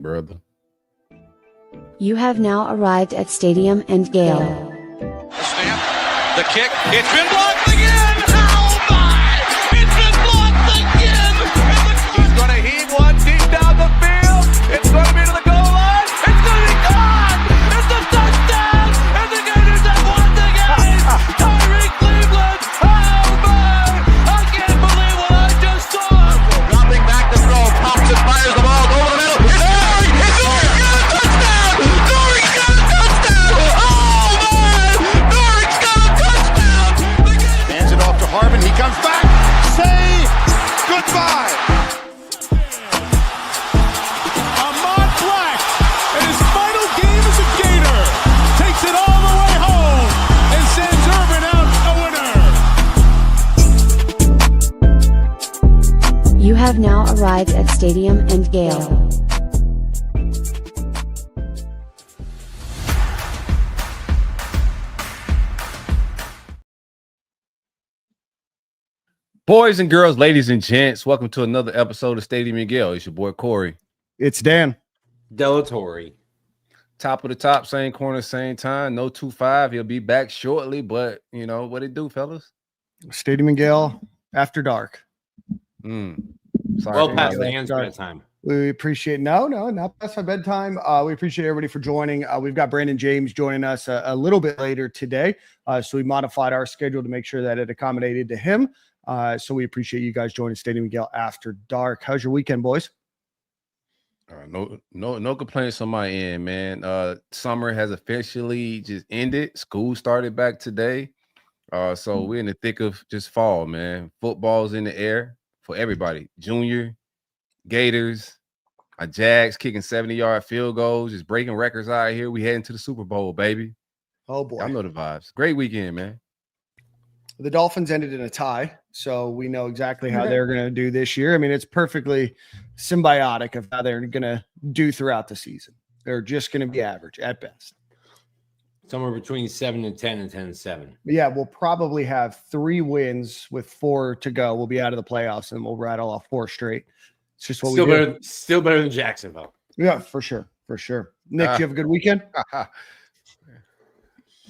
brother. You have now arrived at Stadium and Gale. The snap, the kick, it's been blocked again! Oh my! It's been blocked again! He's going to heave one deep down the field. It's going to be to the goal line. It's going to be gone! It's a touchdown! And the Gators have won the game! Tyreek Cleveland! Oh my! I can't believe what I just saw! Dropping back to throw. Thompson fires the ball over the middle. It's Tyreek! It's Tyreek! Got a touchdown! Tyreek got a touchdown! Oh man! Tyreek's got a touchdown! Hands it off to Harvin. He comes back. Say goodbye. Ahmad Black, in his final game as a Gator, takes it all the way home and sends Urban out a winner. You have now arrived at Stadium and Gale. Boys and girls, ladies and gents, welcome to another episode of Stadium and Gale. It's your boy Corey. It's Dan. Delatorre. Top of the top, same corner, same time. No 2-5. He'll be back shortly, but you know what it do, fellas? Stadium and Gale after dark. Sorry, Well past the yeah, hands sorry. bedtime. We appreciate not past my bedtime. We appreciate everybody for joining. We've got Brandon James joining us a little bit later today. So we modified our schedule to make sure that it accommodated to him. So we appreciate you guys joining Stadium and Gale after dark. How's your weekend, boys? No complaints on my end, man. Summer has officially just ended. School started back today. So we're in the thick of just fall, man. Football's in the air for everybody. Junior, Gators, our Jags kicking 70-yard field goals, just breaking records out here. We heading to the Super Bowl, baby. Oh boy. I know the vibes. Great weekend, man. The Dolphins ended in a tie, so we know exactly how they're going to do this year. I mean, it's perfectly symbiotic of how they're going to do throughout the season. They're just going to be average at best. Somewhere between 7-10 and 10-7. Yeah, we'll probably have 3 wins with 4 to go. We'll be out of the playoffs, and we'll rattle off 4 straight. It's just what Still we do. still better than Jacksonville. Yeah, for sure. Nick, do you have a good weekend?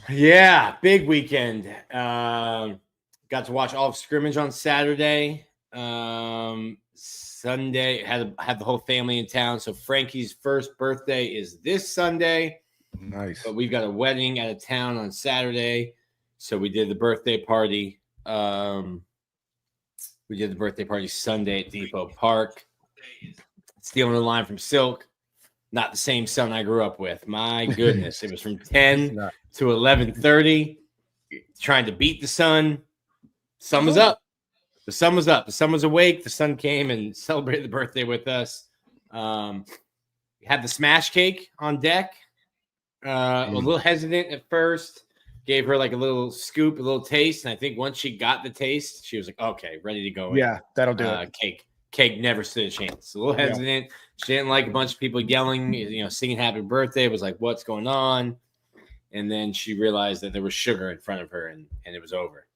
Yeah, big weekend. Got to watch all of scrimmage on Saturday. Sunday had the whole family in town. So Frankie's first birthday is this Sunday. Nice. But we've got a wedding out of town on Saturday. So we did the birthday party. We did the birthday party Sunday at Depot Park. Stealing the line from Silk. Not the same son I grew up with. My goodness. It was from 10 to 11:30. Trying to beat the sun. Sun was up. The sun was up. The sun was awake. The sun came and celebrated the birthday with us. Had the smash cake on deck. A little hesitant at first. Gave her like a little scoop, a little taste. And I think once she got the taste, she was like, okay, ready to go. Yeah, that'll do it. Cake never stood a chance. A little hesitant. Yeah. She didn't like a bunch of people yelling, singing happy birthday. It was like, what's going on? And then she realized that there was sugar in front of her and it was over.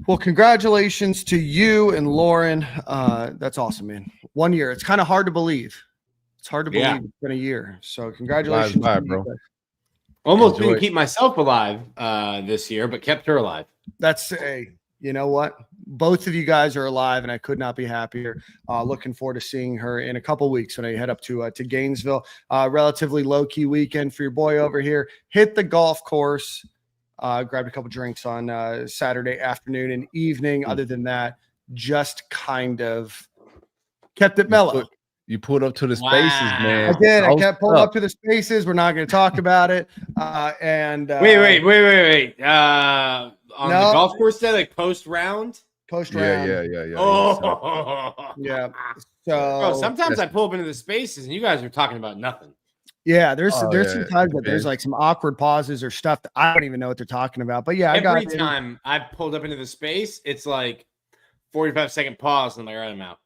Well, congratulations to you and Lauren. That's awesome, man. 1 year. It's kind of hard to believe. It's hard to believe it's been a year. So congratulations. Bye, bro. Almost didn't keep myself alive this year, but kept her alive. That's you know what? Both of you guys are alive, and I could not be happier. Looking forward to seeing her in a couple weeks when I head up to Gainesville. Relatively low-key weekend for your boy over here. Hit the golf course. Grabbed a couple drinks on Saturday afternoon and evening. Other than that, just kind of kept it mellow. You pulled up to the spaces, man. I did. I kept pulling up to the spaces. We're not going to talk about it. Wait. On the golf course day, like post round. Yeah. Oh, yeah. So sometimes I pull up into the spaces and you guys are talking about nothing. Yeah, there's some times that there's like some awkward pauses or stuff that I don't even know what they're talking about. But yeah, every time I pulled up into the space, it's like 45-second pause, and I'm like, all right, I'm out.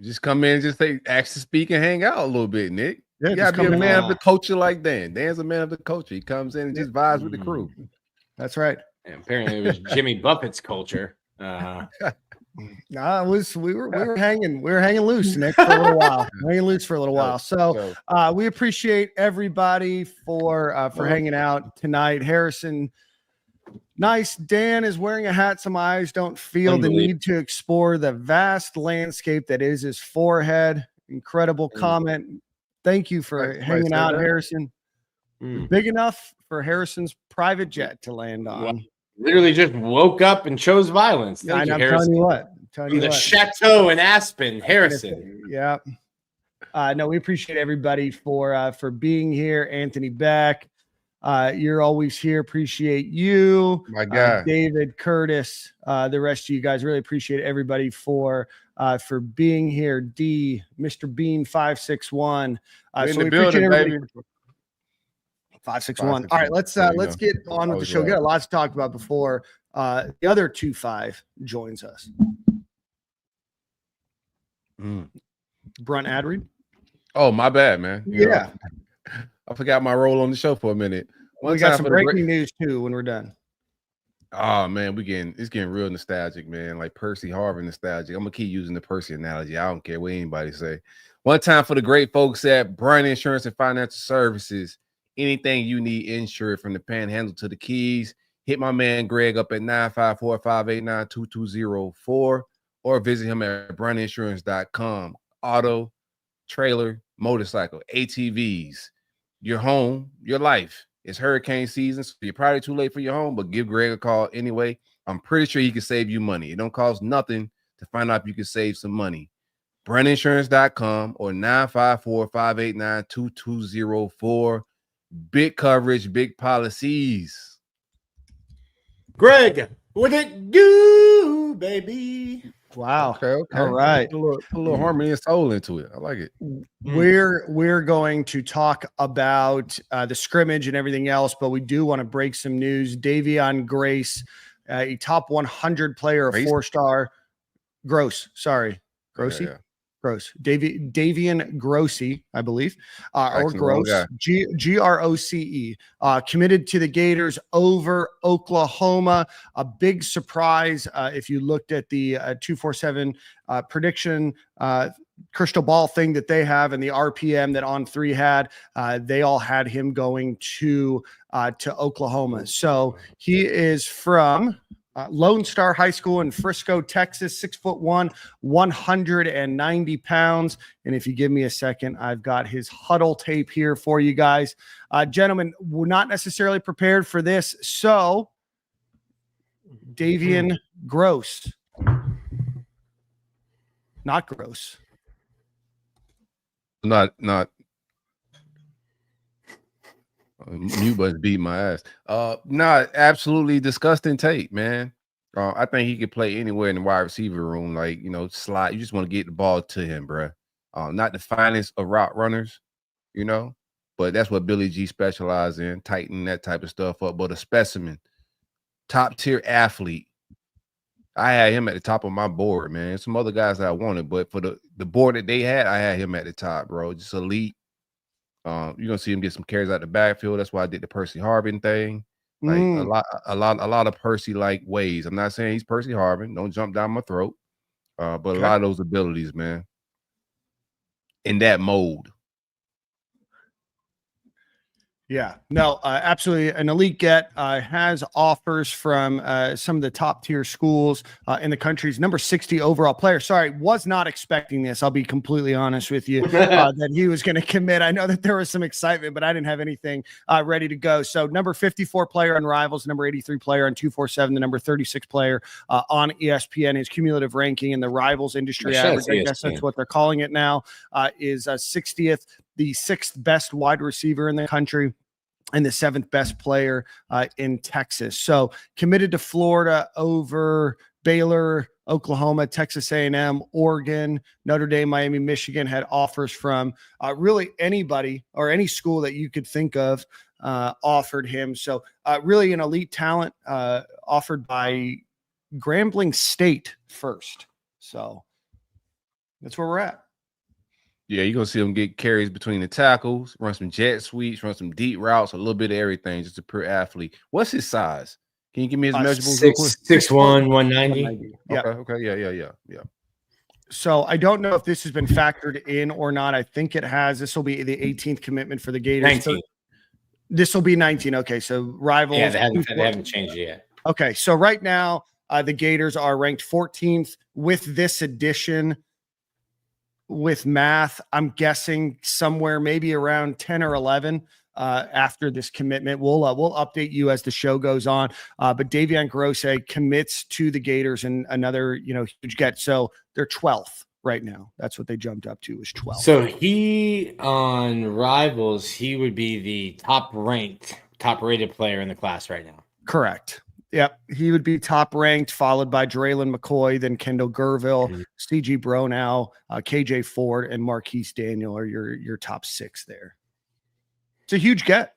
Just come in and just ask to speak and hang out a little bit, Nick. Yeah, you gotta be a man of the culture like Dan. Dan's a man of the culture. He comes in and just vibes with the crew. That's right. And apparently it was Jimmy Buffett's culture. Nah, we were hanging loose, Nick, for a little while. Hanging loose for a little while. So we appreciate everybody for hanging out tonight. Harrison, nice. Dan is wearing a hat some eyes don't feel the need to explore the vast landscape that is his forehead. Incredible comment. Thank you for hanging out, Harrison. Big enough for Harrison's private jet to land on. Well, literally just woke up and chose violence. Thank you, Harrison. Telling you what. From the Chateau in Aspen, Harrison. Yeah. No, we appreciate everybody for being here. Anthony Beck, you're always here. Appreciate you. My guy. David, Curtis, the rest of you guys. Really appreciate everybody for being here. D, Mr. Bean 561. So we appreciate everybody. 561. All right, let's get on with the show. We got a lot to talk about before the other 2-5 joins us. Brunt Adreed. Oh, my bad, man. Yeah. I forgot my role on the show for a minute. We got some breaking news too when we're done. Oh man, it's getting real nostalgic, man. Like Percy Harvin nostalgic. I'm gonna keep using the Percy analogy. I don't care what anybody say. One time for the great folks at Brunt Insurance and Financial Services. Anything you need insured from the Panhandle to the Keys, hit my man Greg up at 954-589-2204 or visit him at bruntinsurance.com. Auto, trailer, motorcycle, ATVs, your home, your life. It's hurricane season, so you're probably too late for your home, but give Greg a call anyway. I'm pretty sure he can save you money. It don't cost nothing to find out if you can save some money. bruntinsurance.com or 954-589-2204. Big coverage, big policies. Greg, what it do, baby? Wow. Okay. All right. Put a little harmony and soul into it. I like it. We're going to talk about the scrimmage and everything else, but we do want to break some news. Davion Grace, a top 100 player, a 4-star. Gross. Grossy. Yeah. Gross. Davion Grosse, I believe, or Gross, Groce, committed to the Gators over Oklahoma. A big surprise if you looked at the 247 prediction crystal ball thing that they have and the RPM that On3 had. They all had him going to Oklahoma. So he is from Lone Star High School in Frisco, Texas, 6'1", 190 pounds. And if you give me a second, I've got his huddle tape here for you guys. Gentlemen, we're not necessarily prepared for this. So Davion Gross, not gross. Not mute button beat my ass. Not absolutely disgusting tape, man. I think he could play anywhere in the wide receiver room, like slide. You just want to get the ball to him, bro. Not the finest of route runners, but that's what Billy G specializes in, tighten that type of stuff up. But a specimen, top tier athlete. I had him at the top of my board, man. Some other guys that I wanted, but for the board that they had, I had him at the top, bro. Just elite. You're gonna see him get some carries out the backfield. That's why I did the Percy Harvin thing. Like a lot of Percy like ways. I'm not saying he's Percy Harvin. Don't jump down my throat. But a lot of those abilities, man. In that mold. Yeah, no, absolutely. An elite get has offers from some of the top tier schools in the country's number 60 overall player. Sorry, was not expecting this. I'll be completely honest with you that he was going to commit. I know that there was some excitement, but I didn't have anything ready to go. So number 54 player on Rivals, number 83 player on 247, the number 36 player on ESPN. His cumulative ranking in the Rivals industry average, I guess that's what they're calling it now, is 60th, the 6th best wide receiver in the country, and the 7th best player in Texas. So committed to Florida over Baylor, Oklahoma, Texas A&M, Oregon, Notre Dame, Miami, Michigan had offers from really anybody or any school that you could think of offered him. So really an elite talent offered by Grambling State first. So that's where we're at. Yeah, you're going to see him get carries between the tackles, run some jet sweeps, run some deep routes, a little bit of everything, just a pure athlete. What's his size? Can you give me his measurables real quick? 6'1", 190. Yeah. Okay. Yeah. So I don't know if this has been factored in or not. I think it has. This will be the 18th commitment for the Gators. 19. This will be 19. Okay, so rivals. Yeah, they haven't changed it yet. Okay, so right now the Gators are ranked 14th. With this addition, with math, I'm guessing somewhere maybe around 10 or 11 after this commitment. We'll update you as the show goes on. But Davion Grosse commits to the Gators and another huge get. So they're 12th right now. That's what they jumped up to, is 12. So he on Rivals, he would be the top rated player in the class right now. Correct. Yep. He would be top ranked, followed by Draylon McCoy, then Kendall Gerville, CG Bronow, KJ Ford, and Marquise Daniel are your top 6 there. It's a huge get.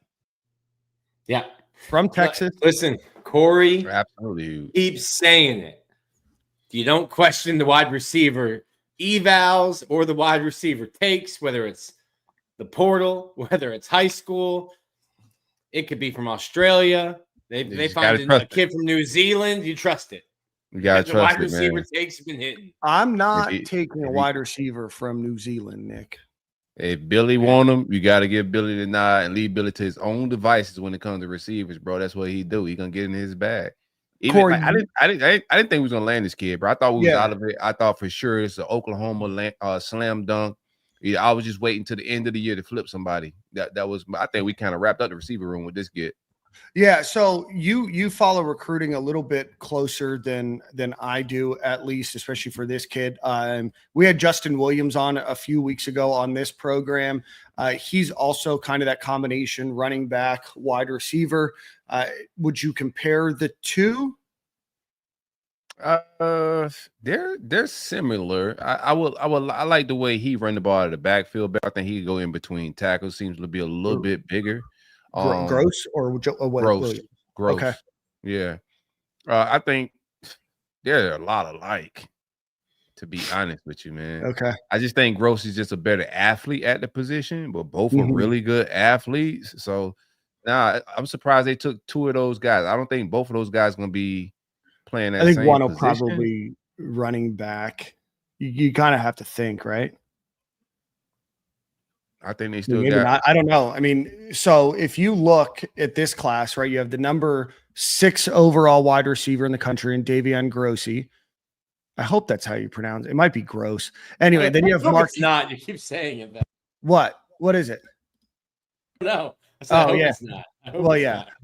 Yeah. From Texas. Listen, Corey absolutely keeps saying it. You don't question the wide receiver evals or the wide receiver takes, whether it's the portal, whether it's high school. It could be from Australia. They find a kid from New Zealand. You trust it. You gotta trust wide it, receiver man. takes been hitting. I'm not taking a wide receiver from New Zealand, Nick. If Billy want him, you got to give Billy the nod and leave Billy to his own devices when it comes to receivers, bro. That's what he do. He gonna get in his bag. Even Corey, I didn't think we was gonna land this kid, bro. I thought we was out of it. I thought for sure it's an Oklahoma slam dunk. I was just waiting to the end of the year to flip somebody. That was. I think we kind of wrapped up the receiver room with this kid. Yeah, so you follow recruiting a little bit closer than I do, at least, especially for this kid. We had Justin Williams on a few weeks ago on this program. He's also kind of that combination running back, wide receiver. Would you compare the two? They're similar. I like the way he run the ball out of the backfield, but I think he could go in between tackles. Seems to be a little bit bigger. Gross or what? Gross. Okay. Yeah. I think they're a lot alike, to be honest with you, man. Okay. I just think Gross is just a better athlete at the position, but both are really good athletes. So I'm surprised they took 2 of those guys. I don't think both of those guys going to be playing that. I think one will probably running back. You kind of have to think, right? I think they still maybe not. I don't know. I mean, so if you look at this class, right, you have the number 6 overall wide receiver in the country in Davion Grosse. I hope that's how you pronounce it. It might be gross. Anyway, then you have Mark. It's not. You keep saying it. What? What is it? No. I hope it's not.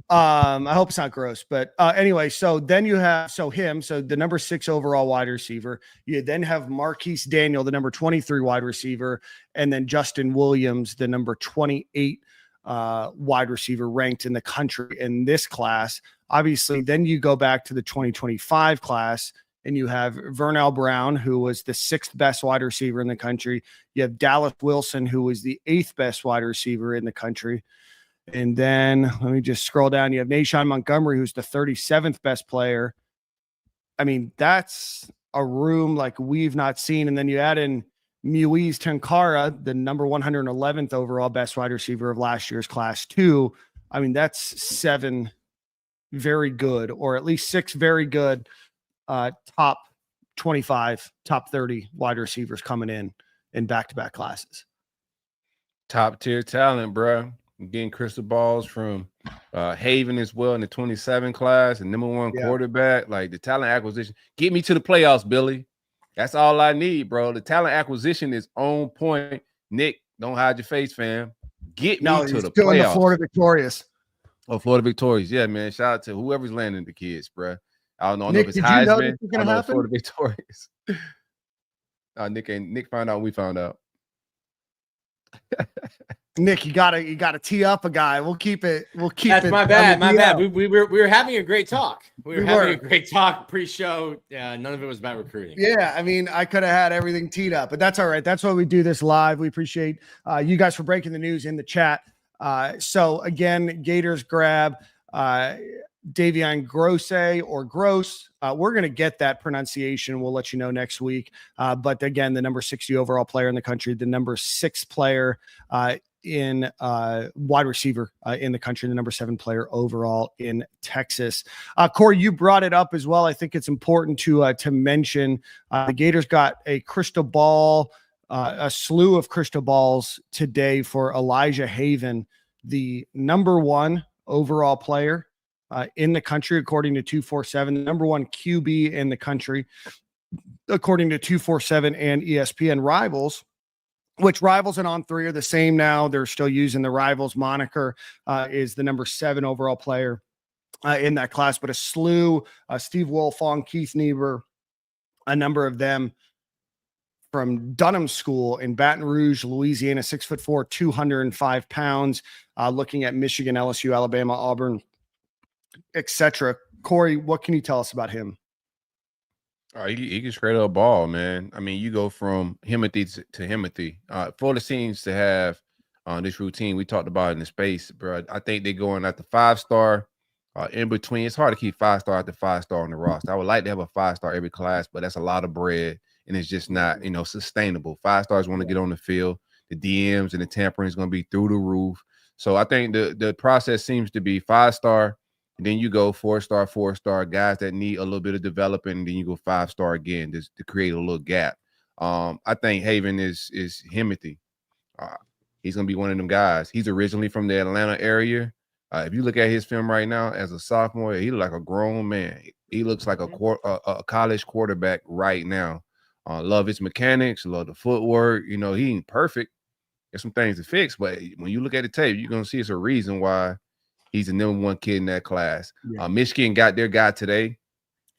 I hope it's not gross. But anyway, so then you have him, so the number 6 overall wide receiver. You then have Marquise Daniel, the number 23 wide receiver, and then Justin Williams, the number 28 wide receiver ranked in the country in this class. Obviously, then you go back to the 2025 class, and you have Vernell Brown, who was the 6th best wide receiver in the country. You have Dallas Wilson, who was the 8th best wide receiver in the country. And then let me just scroll down. You have Nashawn Montgomery, who's the 37th best player. I mean, that's a room like we've not seen. And then you add in Muiz Tenkara, the number 111th overall best wide receiver of last year's class 2. I mean, that's 7 very good, or at least 6 very good top 25, top 30 wide receivers coming in back-to-back classes. Top tier talent, bro. Getting crystal balls from Haven as well in the 27 class and number 1 quarterback. Like the talent acquisition, get me to the playoffs, Billy. That's all I need, bro. The talent acquisition is on point. Nick, don't hide your face, fam. Get me to the playoffs. The Florida Victorious. Oh, Florida Victorious. Yeah, man. Shout out to whoever's landing the kids, bro. I don't know Nick, if it's Heisman. I don't know if Florida Victorious. Nick found out. We found out. Nick, you gotta tee up a guy. We'll keep it. That's my bad. My bad. We were having a great talk. We were having a great talk pre-show. None of it was about recruiting. Yeah, I mean, I could have had everything teed up, but that's all right. That's why we do this live. We appreciate you guys for breaking the news in the chat. So again, Gators grab Davion Grosse or Gross. We're going to get that pronunciation. We'll let you know next week. But again, the number 60 overall player in the country, the number 6 player in wide receiver in the country, the number 7 player overall in Texas. Corey, you brought it up as well. I think it's important to mention the Gators got a crystal ball, a slew of crystal balls today for Elijah Haven, the number 1 overall player in the country, according to 247, the number 1 QB in the country, according to 247 and ESPN. Rivals, which Rivals and On3 are the same now. They're still using the Rivals moniker, is the number 7 overall player in that class, but a slew, Steve Wilfong, Keith Niebuhr, a number of them from Dunham School in Baton Rouge, Louisiana, 6'4", 205 pounds, looking at Michigan, LSU, Alabama, Auburn, etc. Corey, what can you tell us about him? He can straight up ball, man. I mean, you go from Himothy to Himothy. Florida seems to have this routine we talked about in the space, bro. I think they're going at the 5-star in between. It's hard to keep 5-star at the 5-star on the roster. I would like to have a 5-star every class, but that's a lot of bread, and it's just not, sustainable. 5-stars want to get on the field. The DMs and the tampering is going to be through the roof. So I think the process seems to be 5-star. And then you go 4-star, 4-star, guys that need a little bit of development, and then you go 5-star again just to create a little gap. I think Haven is Himothy. He's gonna be one of them guys. He's originally from the Atlanta area. If you look at his film right now as a sophomore, he looks like a grown man. He looks like a college quarterback right now. Love his mechanics, love the footwork. He ain't perfect. There's some things to fix, but when you look at the tape, you're gonna see it's a reason why he's the number 1 kid in that class. Yeah. Michigan got their guy today.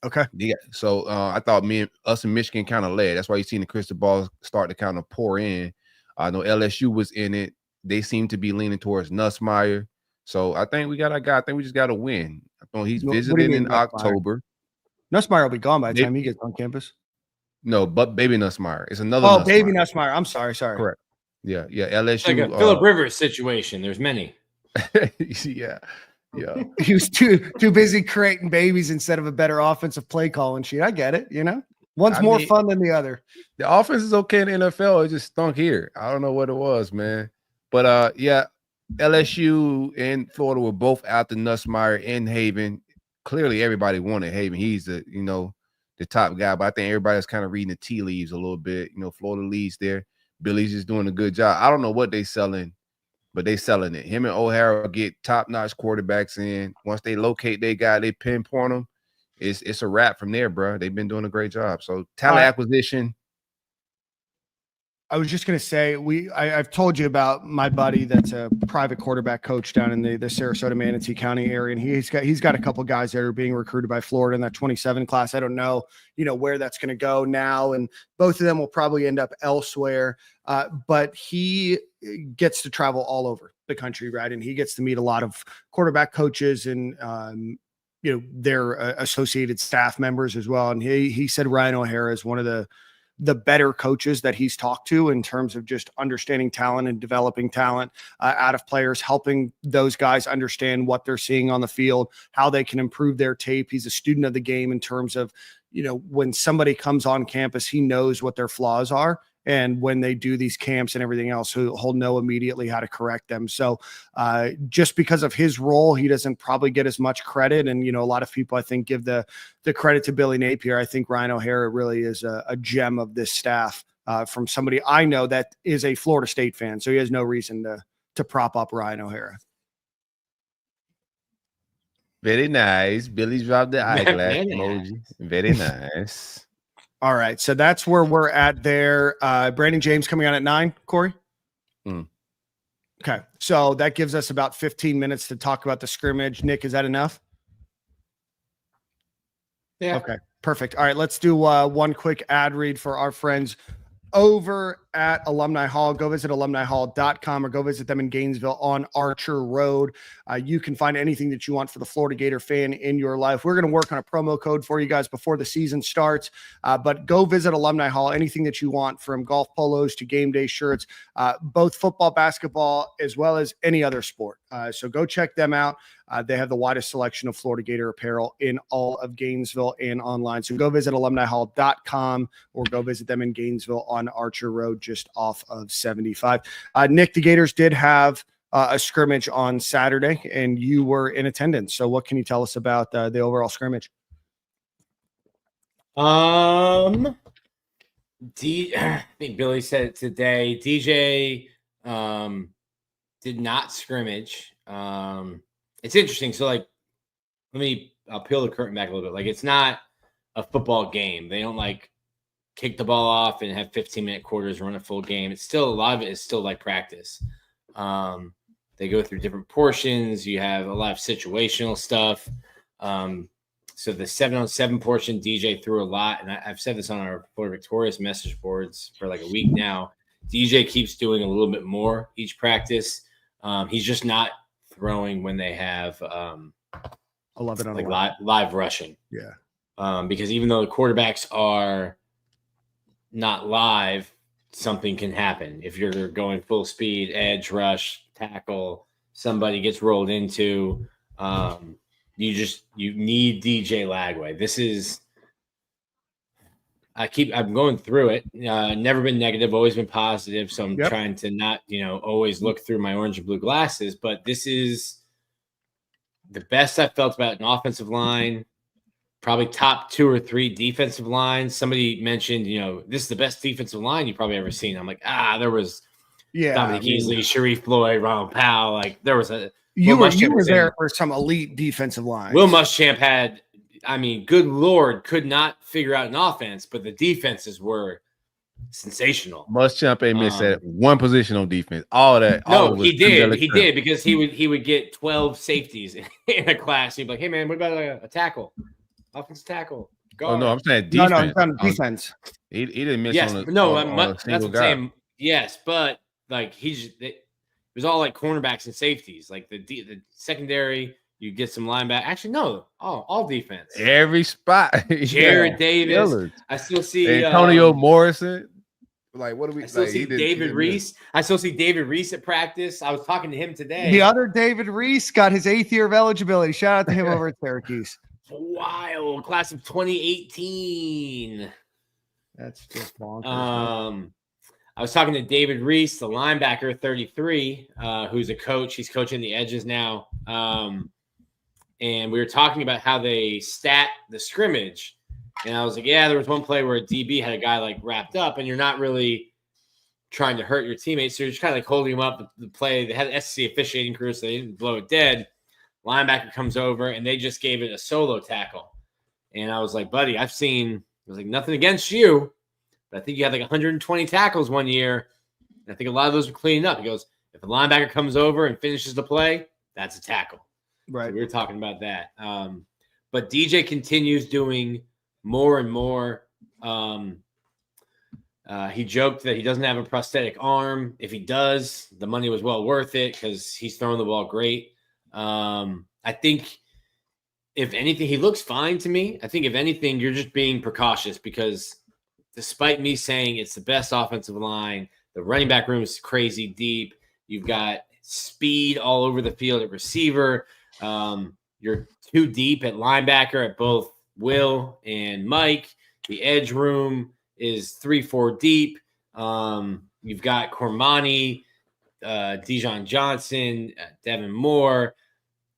Okay. Yeah. So I thought us and Michigan kind of led. That's why you seen the crystal balls start to kind of pour in. I know LSU was in it. They seem to be leaning towards Nussmeier. So I think we got our guy. I think we just got to win. I think he's visiting in October. Nussmeier will be gone by the time he gets on campus. No, but baby Nussmeier. It's another. Oh, baby Nussmeier. I'm sorry. Correct. Yeah. LSU. Like a Phillip Rivers situation. There's many. yeah. He was too busy creating babies instead of a better offensive play calling sheet. I get it. One's more fun than the other. The offense is okay in the NFL. It just stunk here. I don't know what it was, man. But LSU and Florida were both out the Nussmeier and Haven. Clearly, everybody wanted Haven. He's the top guy. But I think everybody's kind of reading the tea leaves a little bit. Florida leads there. Billy's just doing a good job. I don't know what they selling, but they selling it. Him and O'Hara get top-notch quarterbacks in. Once they locate their guy, they pinpoint them. It's a wrap from there, bro. They've been doing a great job. So talent acquisition. I was just going to say, I've told you about my buddy that's a private quarterback coach down in the Sarasota, Manatee County area, and he's got a couple guys that are being recruited by Florida in that 27 class. I don't know, where that's going to go now, and both of them will probably end up elsewhere. But he gets to travel all over the country, right? And he gets to meet a lot of quarterback coaches and their associated staff members as well. And he said Ryan O'Hara is one of the better coaches that he's talked to in terms of just understanding talent and developing talent out of players, helping those guys understand what they're seeing on the field, how they can improve their tape. He's a student of the game in terms of, when somebody comes on campus, he knows what their flaws are. And when they do these camps and everything else, he'll know immediately how to correct them. So just because of his role, he doesn't probably get as much credit. And, a lot of people, I think, give the credit to Billy Napier. I think Ryan O'Hara really is a gem of this staff from somebody I know that is a Florida State fan. So he has no reason to prop up Ryan O'Hara. Very nice. Billy dropped the eyeglass emoji. Very nice. All right, so that's where we're at there. Brandon James coming on at 9, Corey? Okay, so that gives us about 15 minutes to talk about the scrimmage. Nick, is that enough? Yeah. Okay, perfect. All right, let's do one quick ad read for our friends over at Alumni Hall. Go visit alumnihall.com or go visit them in Gainesville on Archer Road. You can find anything that you want for the Florida Gator fan in your life. We're going to work on a promo code for you guys before the season starts, but go visit Alumni Hall. Anything that you want, from golf polos to game day shirts, both football, basketball, as well as any other sport. So go check them out. They have the widest selection of Florida Gator apparel in all of Gainesville and online. So go visit alumnihall.com or go visit them in Gainesville on on Archer Road, just off of 75. Nick, the Gators did have a scrimmage on Saturday, and you were in attendance. So what can you tell us about the overall scrimmage? I think Billy said it today. DJ did not scrimmage. It's interesting. So, like, I'll peel the curtain back a little bit. Like, it's not a football game. They don't like kick the ball off and have 15-minute quarters, run a full game. It's still, a lot of it is still like practice. They go through different portions. You have a lot of situational stuff. So the 7-on-7 portion, DJ threw a lot, and I've said this on our Florida Victorious message boards for like a week now. DJ keeps doing a little bit more each practice. He's just not throwing when they have 11 on like live rushing. Yeah. Because even though the quarterbacks are not live, something can happen. If you're going full speed, edge, rush, tackle, somebody gets rolled into, you need DJ Lagway. This is, I'm going through it. Never been negative, always been positive. So I'm trying to not, always look through my orange and blue glasses, but this is the best I've felt about an offensive line, probably top 2 or 3 defensive lines. Somebody mentioned, this is the best defensive line you've probably ever seen. I'm like, there was Dominic Easley, Sharif Floyd, Ronald Powell. Like, there was you were there for some elite defensive line. Will Muschamp had, good Lord, could not figure out an offense, but the defenses were sensational. Muschamp ain't missed that one position on defense. All that. No, he did. He did, because he would get 12 safeties in a class. He'd be like, hey, man, what about a tackle? Offensive tackle. Guard. Oh, no, I'm saying defense. No, I'm saying defense. He didn't miss on that's what I'm guy. saying. Yes, but like it was all like cornerbacks and safeties. Like the secondary, you get some linebacker. Actually, no, all defense. Every spot. Jared Davis. Killers. I still see Antonio Morrison. Like, what do we? I still see David Reese. I still see David Reese at practice. I was talking to him today. The other David Reese got his 8th year of eligibility. Shout out to him over at Syracuse. Wild class of 2018. That's just bonkers. I was talking to David Reese, the linebacker, 33, who's a coach. He's coaching the edges now. And we were talking about how they stat the scrimmage. And I was like, there was one play where a DB had a guy like wrapped up, and you're not really trying to hurt your teammates. So you're just kind of like holding him up. The play, they had an SEC officiating crew, so they didn't blow it dead. Linebacker comes over, and they just gave it a solo tackle. And I was like, buddy, nothing against you, but I think you had like 120 tackles one year. And I think a lot of those were cleaning up. He goes, if a linebacker comes over and finishes the play, that's a tackle. Right. So we were talking about that. But DJ continues doing more and more. He joked that he doesn't have a prosthetic arm. If he does, the money was well worth it because he's throwing the ball great. I think if anything, he looks fine to me. I think if anything, you're just being precautious because despite me saying it's the best offensive line, the running back room is crazy deep. You've got speed all over the field at receiver. You're too deep at linebacker at both Will and Mike. The edge room is 3-4 deep. You've got Cormani, Dijon Johnson, Devin Moore.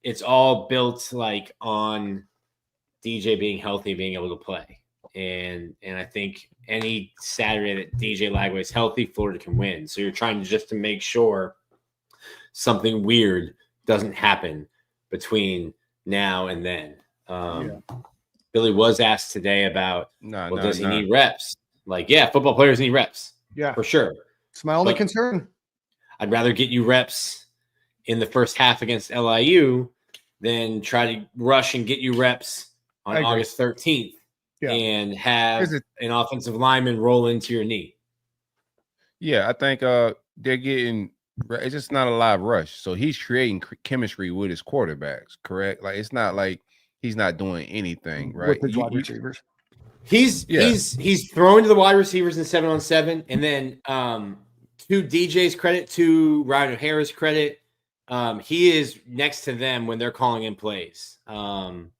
It's all built like on DJ being healthy, being able to play. And I think any Saturday that DJ Lagway is healthy, Florida can win. So you're trying to make sure something weird doesn't happen between now and then. Billy was asked today about, does he need reps? Like, football players need reps. Yeah, for sure. It's my only concern. I'd rather get you reps in the first half against LIU than try to rush and get you reps on August 13th and have an offensive lineman roll into your knee. Yeah, I think they're getting – it's just not a live rush. So he's creating chemistry with his quarterbacks, correct? Like, it's not like he's not doing anything, right? With the wide receivers. He's throwing to the wide receivers in 7-on-7, and then to DJ's credit, to Ryan O'Hara's credit, he is next to them when they're calling in plays.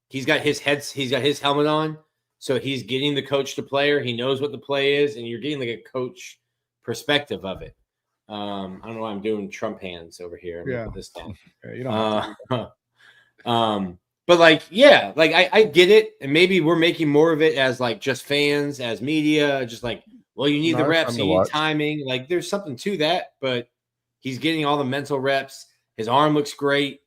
He's got his helmet on, So he's getting the coach to player. He knows what the play is, and you're getting like a coach perspective of it. I don't know why I'm doing Trump hands over here. I'm gonna put this down. Yeah, you don't have to. But like, yeah, like I get it, and maybe we're making more of it as like just fans, as media, just like, well, you need the reps, you need timing. Like, there's something to that, but he's getting all the mental reps. His arm looks great.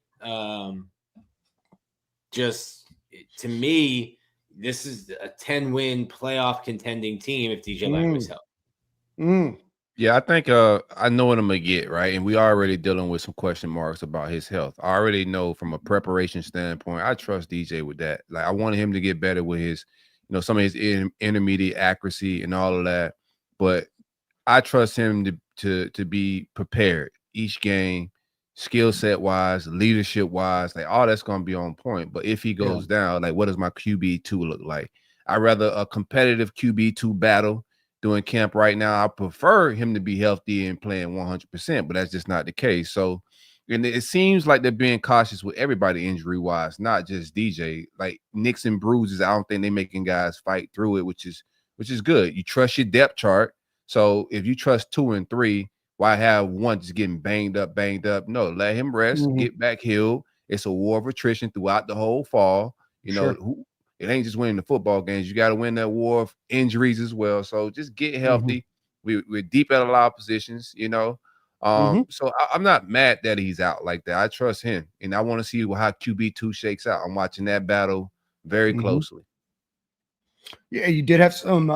Just to me, this is a 10-win playoff contending team if DJ Lang was healthy. Yeah, I think I know what I'm gonna get, right? And we already dealing with some question marks about his health. I already know from a preparation standpoint, I trust DJ with that. Like, I wanted him to get better with his, some of his intermediate accuracy and all of that. But I trust him to be prepared each game, skill set wise, leadership wise, like all that's gonna be on point. But if he goes down, like, what does my QB2 look like? I'd rather a competitive QB2 battle doing camp right now. I prefer him to be healthy and playing 100%, but that's just not the case. So, and it seems like they're being cautious with everybody injury wise, not just DJ. Like, nicks and bruises, I don't think they're making guys fight through it, which is good. You trust your depth chart. So if you trust 2 and 3, why have one just getting banged up? No, let him rest, get back healed. It's a war of attrition throughout the whole fall. It ain't just winning the football games. You got to win that war of injuries as well. So just get healthy. We're deep at a lot of positions, So I'm not mad that he's out like that. I trust him, and I want to see how QB2 shakes out. I'm watching that battle very closely. Yeah, you did have some,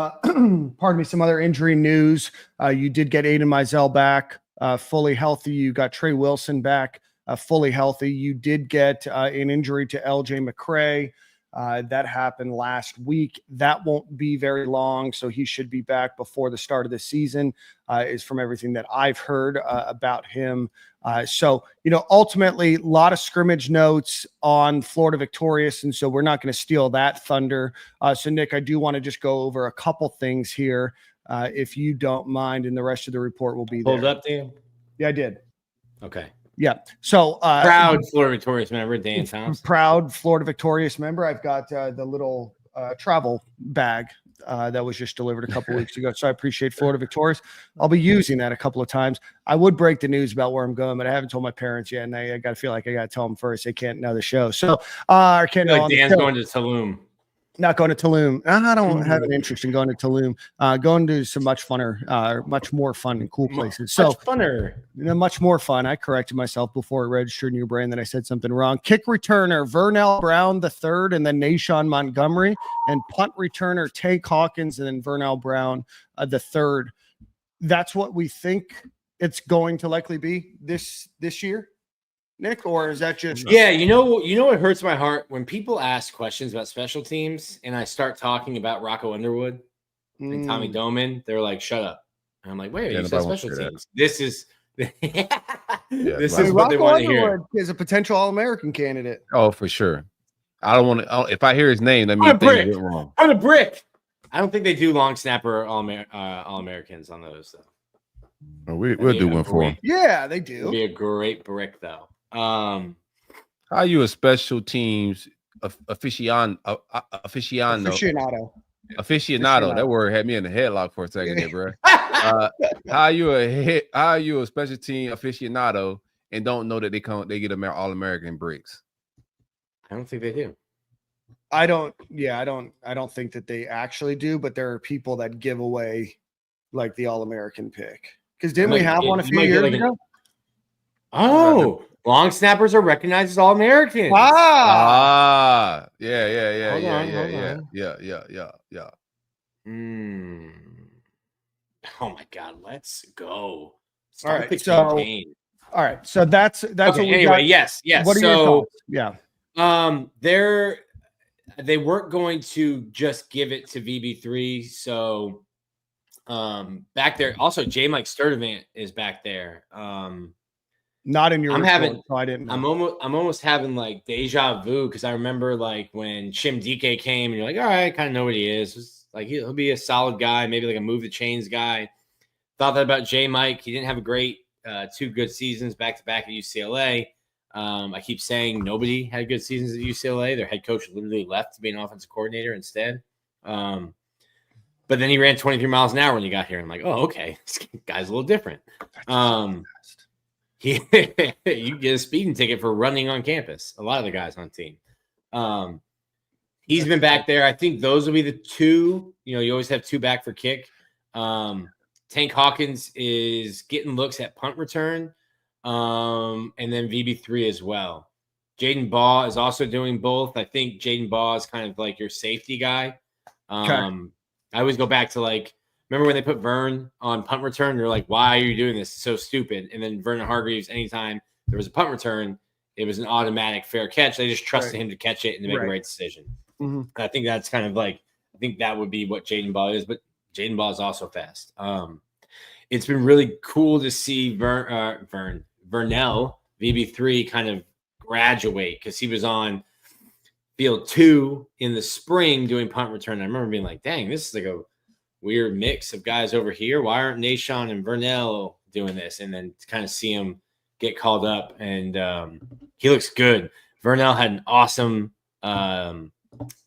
some other injury news. You did get Aiden Mizell back fully healthy. You got Trey Wilson back fully healthy. You did get an injury to LJ McCray. That happened last week. That won't be very long, so he should be back before the start of the season, is from everything that I've heard about him. Ultimately, a lot of scrimmage notes on Florida Victorious, and so we're not going to steal that thunder. So, Nick, I do want to just go over a couple things here, if you don't mind, and the rest of the report will be there. Hold up, Dan? Yeah, I did. Okay. Yeah. So proud Florida Victorious member, Dan Thompson. Proud Florida Victorious member. I've got the little travel bag that was just delivered a couple weeks ago. So I appreciate Florida Victorious. I'll be using that a couple of times. I would break the news about where I'm going, but I haven't told my parents yet, and I got to feel like I got to tell them first. They can't know the show. So I can't know. Like Dan's going to Tulum. Not going to Tulum. I don't have an interest in going to Tulum. Going to some much more fun and cool places. So much more fun. I corrected myself before it registered in your brain that I said something wrong. Kick returner Vernell Brown III, and then Nashawn Montgomery, and punt returner Tank Hawkins, and then Vernell Brown III. That's what we think it's going to likely be this year, Nick, or is that just what hurts my heart when people ask questions about special teams and I start talking about Rocco Underwood and Tommy Doman? They're like, shut up. And I'm like, wait, you said special teams. This is what Rocco they want to Underwood hear. is a potential All-American candidate. Oh, for sure. I don't want to. If I hear his name, that means things went wrong. I'm a brick. I don't think they do long snapper All-Americans on those though. We'll do one for him. Yeah, they do. It'd be a great brick though. How are you a special teams aficionado? That word had me in the headlock for a second there, bro. How are you a special team aficionado and don't know that they get All-American bricks? I don't think they do. I don't think that they actually do, but there are people that give away like the All-American pick. Because didn't we have one a few years ago? Long snappers are recognized as All-Americans. Yeah. Oh my God, let's go. All right, so that's okay, what we anyway, got. yes. What are your thoughts? Yeah. They weren't going to just give it to VB3, so back there. Also, J. Mike Sturdivant is back there. Not in your report, so I didn't know. I'm almost having like deja vu because I remember like when Chim DK came and you're like, all right, I kind of know what he is. It's like he'll be a solid guy, maybe like a move the chains guy. Thought that about J. Mike. He didn't have a great 2 good seasons back to back at UCLA. I keep saying nobody had good seasons at UCLA. Their head coach literally left to be an offensive coordinator instead. But then he ran 23 miles an hour when he got here. I'm like, oh, okay, this guy's a little different. You get a speeding ticket for running on campus. A lot of the guys on the team. He's been back there. I think those will be the two. You know, you always have two back for kick. Tank Hawkins is getting looks at punt return, and then VB3 as well. Jaden Baugh is also doing both. I think Jaden Baugh is kind of like your safety guy. I always go back to like, remember when they put Vern on punt return? You're like, why are you doing this? It's so stupid. And then Vernon Hargreaves, anytime there was a punt return, it was an automatic fair catch. They just trusted him to catch it and to make the right decision. I think that's kind of like, I think that would be what Jaden Baugh is, but Jaden Baugh is also fast. It's been really cool to see Vernell VB3 kind of graduate, because he was on field 2 in the spring doing punt return. I remember being like, dang, this is like a weird mix of guys over here. Why aren't Nashawn and Vernell doing this? And then to kind of see him get called up, and he looks good. Vernell had an awesome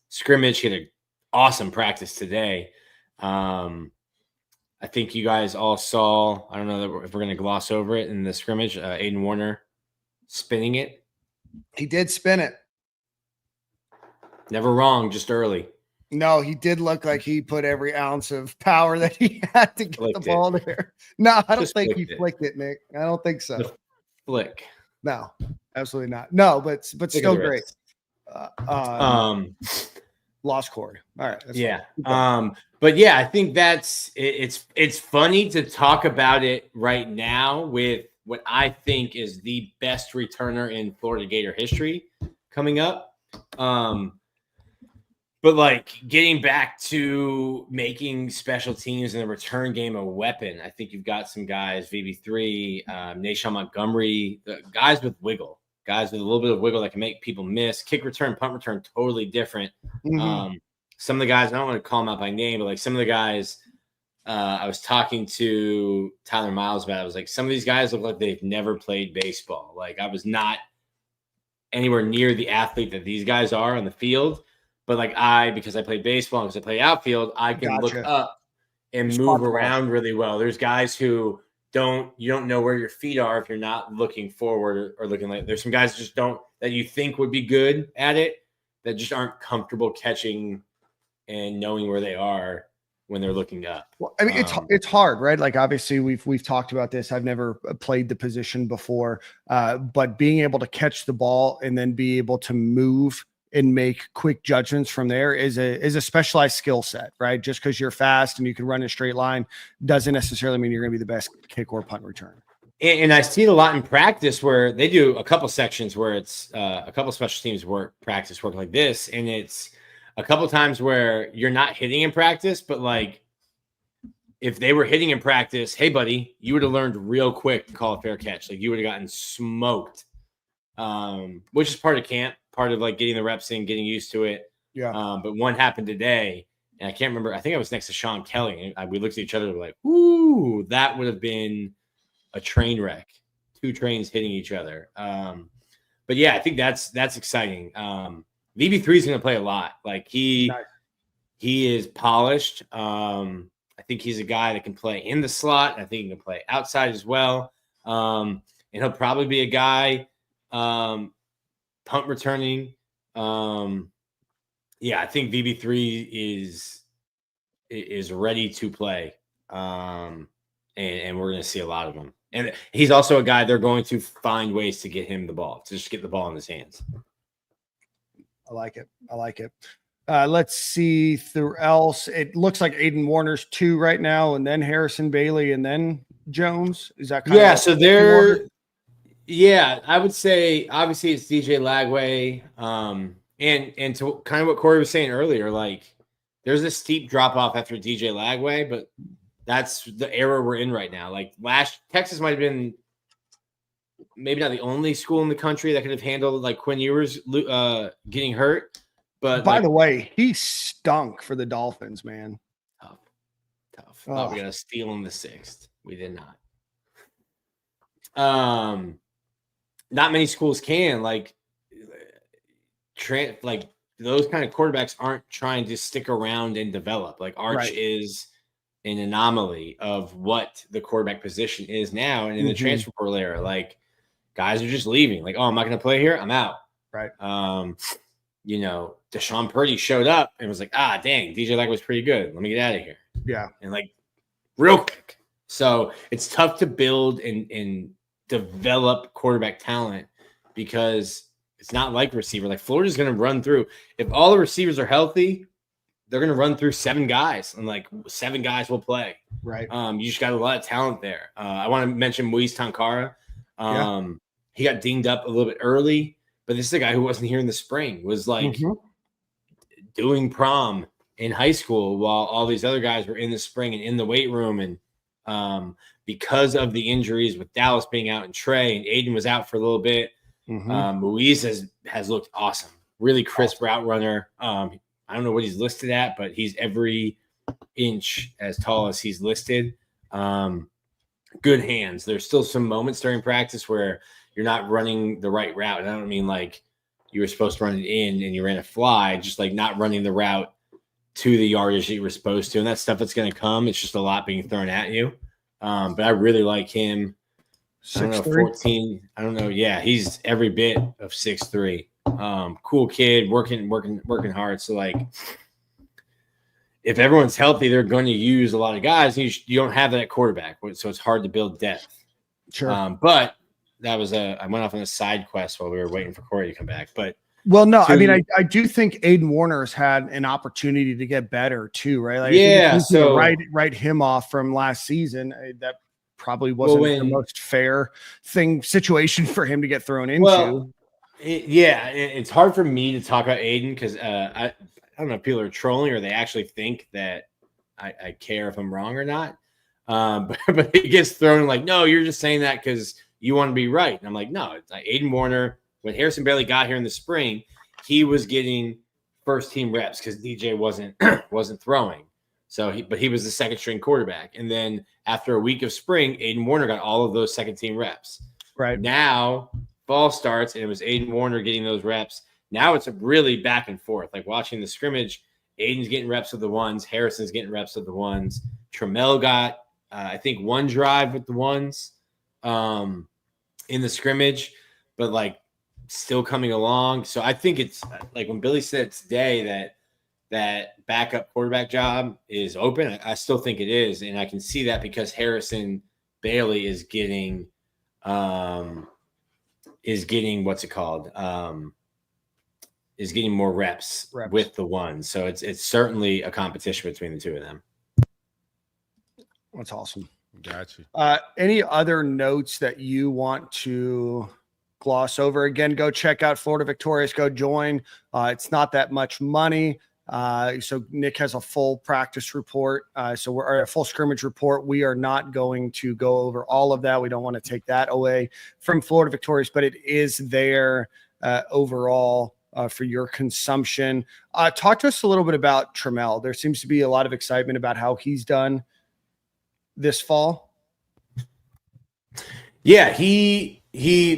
scrimmage. He had an awesome practice today. I think you guys all saw, I don't know if we're going to gloss over it in the scrimmage, Aiden Warner spinning it. He did spin it. Never wrong, just early. No, he did look like he put every ounce of power that he had to get the ball there. No, I don't think he flicked it, Nick. I don't think so. The flick. No, absolutely not. No, but still great. Lost cord. All right. Yeah. But yeah, I think that's it's funny to talk about it right now with what I think is the best returner in Florida Gator history coming up. But like getting back to making special teams and the return game a weapon, I think you've got some guys, VB3, Nashawn Montgomery, guys with wiggle. Guys with a little bit of wiggle that can make people miss. Kick return, punt return, totally different. Some of the guys, I don't want to call them out by name, but like some of the guys I was talking to Tyler Miles about, I was like, some of these guys look like they've never played baseball. Like I was not anywhere near the athlete that these guys are on the field. But like because I played baseball, because I play outfield, I can look up and move around really well. There's guys who you don't know where your feet are if you're not looking forward or looking like. There's some guys that just don't, that you think would be good at it, that just aren't comfortable catching and knowing where they are when they're looking up. Well, I mean, it's hard, right? Like obviously we've talked about this. I've never played the position before, but being able to catch the ball and then be able to move and make quick judgments from there is a specialized skill set, right? Just because you're fast and you can run in a straight line doesn't necessarily mean you're going to be the best kick or punt return. And I see it a lot in practice where they do a couple sections where it's a couple special teams practice work like this. And it's a couple times where you're not hitting in practice, but like if they were hitting in practice, hey buddy, you would have learned real quick to call a fair catch. Like you would have gotten smoked, which is part of camp. Part of like getting the reps in, getting used to it. Yeah. But one happened today, and I can't remember. I think I was next to Sean Kelly, and we looked at each other and were like, "Ooh, that would have been a train wreck. 2 trains hitting each other." But yeah, I think that's exciting. VB3 is going to play a lot. Like he is polished. I think he's a guy that can play in the slot. I think he can play outside as well. And he'll probably be a guy. Punt returning. Yeah, I think VB3 is ready to play. And we're going to see a lot of them. And he's also a guy they're going to find ways to get him the ball, to just get the ball in his hands. I like it. Let's see through else. It looks like Aiden Warner's 2 right now, and then Harrison Bailey, and then Jones. Is that kind of so they're yeah, I would say obviously it's DJ Lagway. And to kind of what Corey was saying earlier, like there's a steep drop off after DJ Lagway, but that's the era we're in right now. Like Texas might have been maybe not the only school in the country that could have handled like Quinn Ewers getting hurt. But by the way, he stunk for the Dolphins, man. Tough. Thought we got a steal in the 6th. We did not. Not many schools can like those kind of quarterbacks aren't trying to stick around and develop. Like Arch is an anomaly of what the quarterback position is now. And in the transfer portal era, like guys are just leaving. Like, oh, I'm not going to play here. I'm out. Right. You know, Deshaun Purdy showed up and was like, dang, DJ Lack was pretty good. Let me get out of here. Yeah. And like real quick. So it's tough to build and develop quarterback talent because it's not like receiver. Like Florida's going to run through. If all the receivers are healthy, they're going to run through 7 guys, and like 7 guys will play. Right. You just got a lot of talent there. I want to mention Moise Tankara. He got dinged up a little bit early, but this is a guy who wasn't here in the spring, was like doing prom in high school while all these other guys were in the spring and in the weight room. And because of the injuries with Dallas being out and Trey and Aiden was out for a little bit, Moise has looked awesome. Really crisp route runner. I don't know what he's listed at, but he's every inch as tall as he's listed. Good hands. There's still some moments during practice where you're not running the right route. And I don't mean like you were supposed to run it in and you ran a fly, just like not running the route to the yardage that you were supposed to. And that stuff that's going to come. It's just a lot being thrown at you. But I really like him. 6'3"? 14. I don't know. Yeah, he's every bit of 6'3". Cool kid, working hard. So like, if everyone's healthy, they're going to use a lot of guys. You don't have that at quarterback, so it's hard to build depth. Sure. But that was I went off on a side quest while we were waiting for Corey to come back. But well, no, I mean, I do think Aiden Warner's had an opportunity to get better too, right? Like, yeah. So write him off from last season. That probably wasn't the most fair situation for him to get thrown into. Well, it's hard for me to talk about Aiden because I don't know if people are trolling or they actually think that I care if I'm wrong or not. But he gets thrown like, no, you're just saying that because you want to be right. And I'm like, no, it's like Aiden Warner. When Harrison Bailey got here in the spring, he was getting first team reps because DJ wasn't throwing. So he was the second string quarterback. And then after a week of spring, Aiden Warner got all of those second team reps. Right. Now fall starts and it was Aiden Warner getting those reps. Now it's a really back and forth. Like watching the scrimmage, Aiden's getting reps with the ones, Harrison's getting reps with the ones. Trammell got I think one drive with the ones in the scrimmage, but like still coming along. So I think it's like when Billy said today that backup quarterback job is open, I still think it is. And I can see that because Harrison Bailey is getting what's it called? Is getting more reps with the ones. So it's certainly a competition between the two of them. That's awesome. Got you. Any other notes that you want to gloss over? Again, go check out Florida Victorious. Go join. It's not that much money. So Nick has a full practice report. So we're a full scrimmage report. We are not going to go over all of that. We don't want to take that away from Florida Victorious, but it is there overall for your consumption. Talk to us a little bit about Trammell. There seems to be a lot of excitement about how he's done this fall. Yeah, he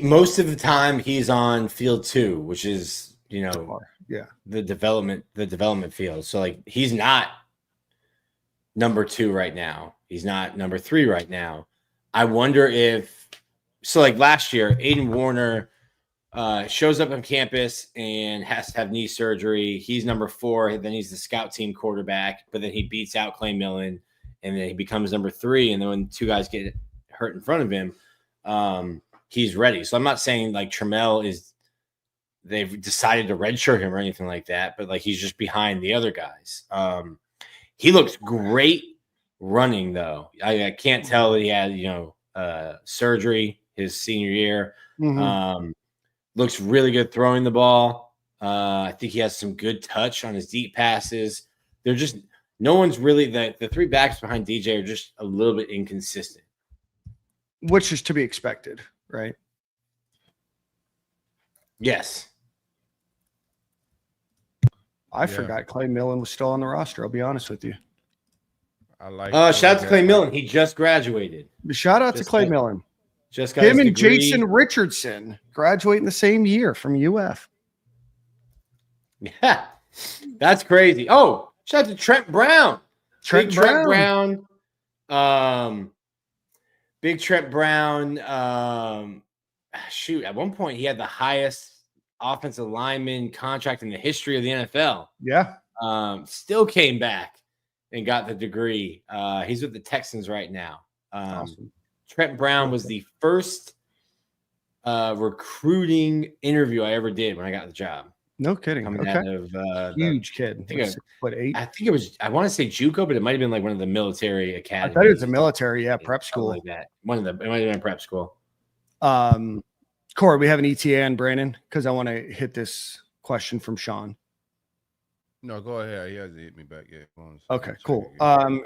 most of the time he's on field 2, which is, the development field. So like he's not number 2 right now. He's not number 3 right now. I wonder if like last year, Aiden Warner shows up on campus and has to have knee surgery. He's number 4. Then he's the scout team quarterback, but then he beats out Clay Millen and then he becomes number 3. And then when 2 guys get hurt in front of him, he's ready. So I'm not saying like Trammell they've decided to redshirt him or anything like that, but like he's just behind the other guys. He looks great running though. I can't tell that he had, surgery his senior year. Looks really good throwing the ball. I think he has some good touch on his deep passes. They're just no one's really the 3 backs behind DJ are just a little bit inconsistent. Which is to be expected, right? Yes. I forgot Clay Millen was still on the roster. I'll be honest with you. I like. Shout out to Clay Millen. He just graduated. Shout out to Clay Millen. Just got him his and degree. Jason Richardson graduating the same year from UF. Yeah, that's crazy. Oh, shout out to Trent Brown. Big Trent Brown. Big Trent Brown. Shoot, at one point he had the highest offensive lineman contract in the history of the NFL. Yeah. Still came back and got the degree. He's with the Texans right now. Awesome. Trent Brown was the first recruiting interview I ever did when I got the job. No kidding. Coming out of huge kid. I think it was. I want to say JUCO, but it might have been like one of the military academies. I thought it was a military, prep school. Like that. It might have been a prep school. Corey, we have an ETA on Brandon because I want to hit this question from Sean. No, go ahead. He hasn't hit me back yet. Okay, cool.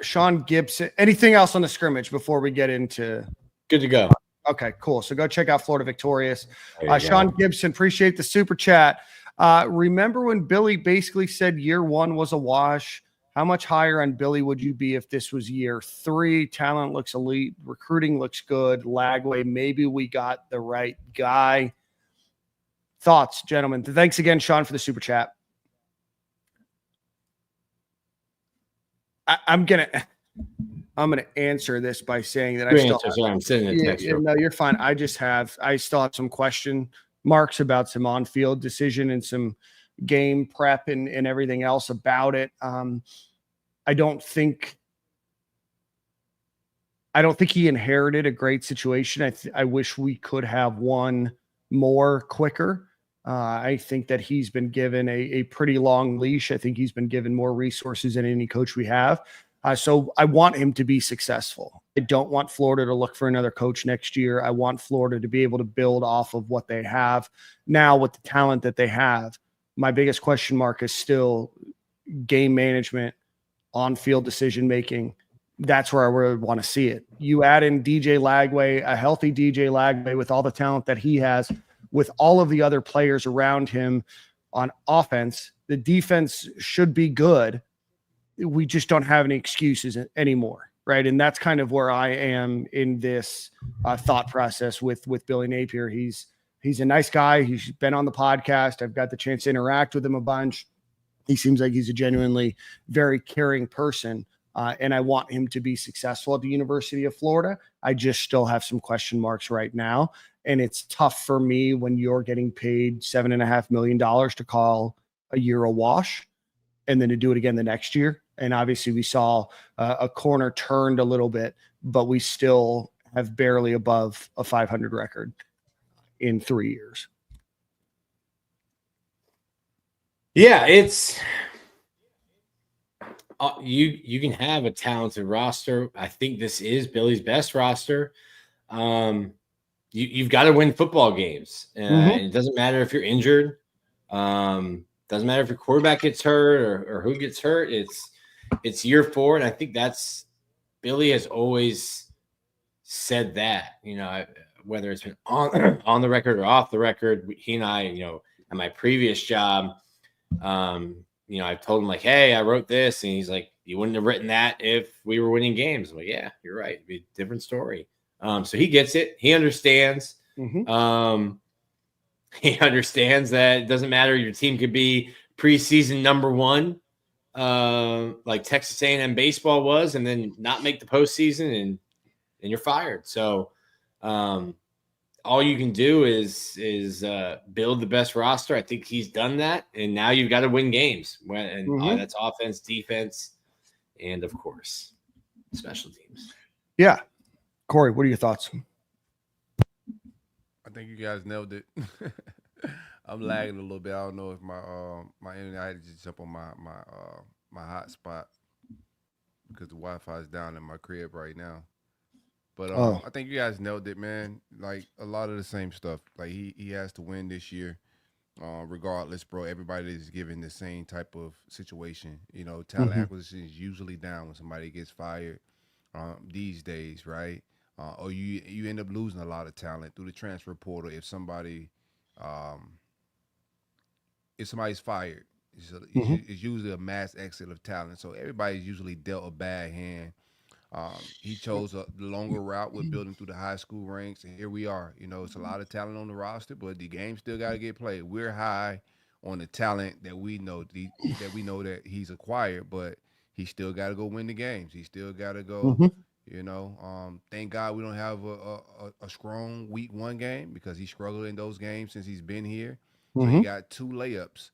Sean Gibson. Anything else on the scrimmage before we get into? Good to go. Okay, cool. So go check out Florida Victorious. Sean Gibson, appreciate the super chat. Remember when Billy basically said year one was a wash? How much higher on Billy would you be if this was year 3? Talent looks elite. Recruiting looks good. Lagway, maybe we got the right guy. Thoughts, gentlemen? Thanks again, Sean, for the super chat. I'm gonna answer this by saying that I'm sending a text. No, you're fine. I still have some question marks about some on-field decision and some game prep and everything else about it. I don't think he inherited a great situation. I wish we could have won more quicker. I think that he's been given a pretty long leash. I think he's been given more resources than any coach we have. So I want him to be successful. I don't want Florida to look for another coach next year. I want Florida to be able to build off of what they have now with the talent that they have. My biggest question mark is still game management, on-field decision-making. That's where I really want to see it. You add in DJ Lagway, a healthy DJ Lagway with all the talent that he has, with all of the other players around him on offense, the defense should be good. We just don't have any excuses anymore, right? And that's kind of where I am in this thought process with Billy Napier. He's a nice guy. He's been on the podcast. I've got the chance to interact with him a bunch. He seems like he's a genuinely very caring person, and I want him to be successful at the University of Florida. I just still have some question marks right now. And it's tough for me when you're getting paid $7.5 million to call a year a wash and then to do it again the next year. And obviously we saw a corner turned a little bit, but we still have barely above a 500 record in 3 years. Yeah, it's you can have a talented roster. I think this is Billy's best roster. You've got to win football games. It doesn't matter if you're injured. Doesn't matter if your quarterback gets hurt or who gets hurt. It's year 4, and I think that's Billy has always said that. You know, whether it's been on the record or off the record, he and I, at my previous job, I've told him like, hey, I wrote this, and he's like, you wouldn't have written that if we were winning games. I'm like, yeah, you're right. It'd be a different story. So he gets it. He understands. Mm-hmm. He understands that it doesn't matter. Your team could be preseason number 1, like Texas A&M baseball was, and then not make the postseason, and you're fired. So all you can do is build the best roster. I think he's done that, and now you've got to win games. That's offense, defense, and of course, special teams. Yeah. Corey, what are your thoughts? I think you guys nailed it. I'm lagging a little bit. I don't know if my internet, I had to just jump on my hotspot because the Wi-Fi is down in my crib right now. But I think you guys nailed it, man. Like a lot of the same stuff. Like he has to win this year, regardless, bro. Everybody is given the same type of situation. Talent acquisition is usually down when somebody gets fired these days, right? Or you end up losing a lot of talent through the transfer portal. If somebody's fired, it's usually a mass exit of talent. So everybody's usually dealt a bad hand. He chose the longer route with building through the high school ranks, and here we are. It's a lot of talent on the roster, but the game still got to get played. We're high on the talent that we know that he's acquired, but he still got to go win the games. He still got to go. Thank God we don't have a strong week 1 game because he struggled in those games since he's been here. So he got 2 layups.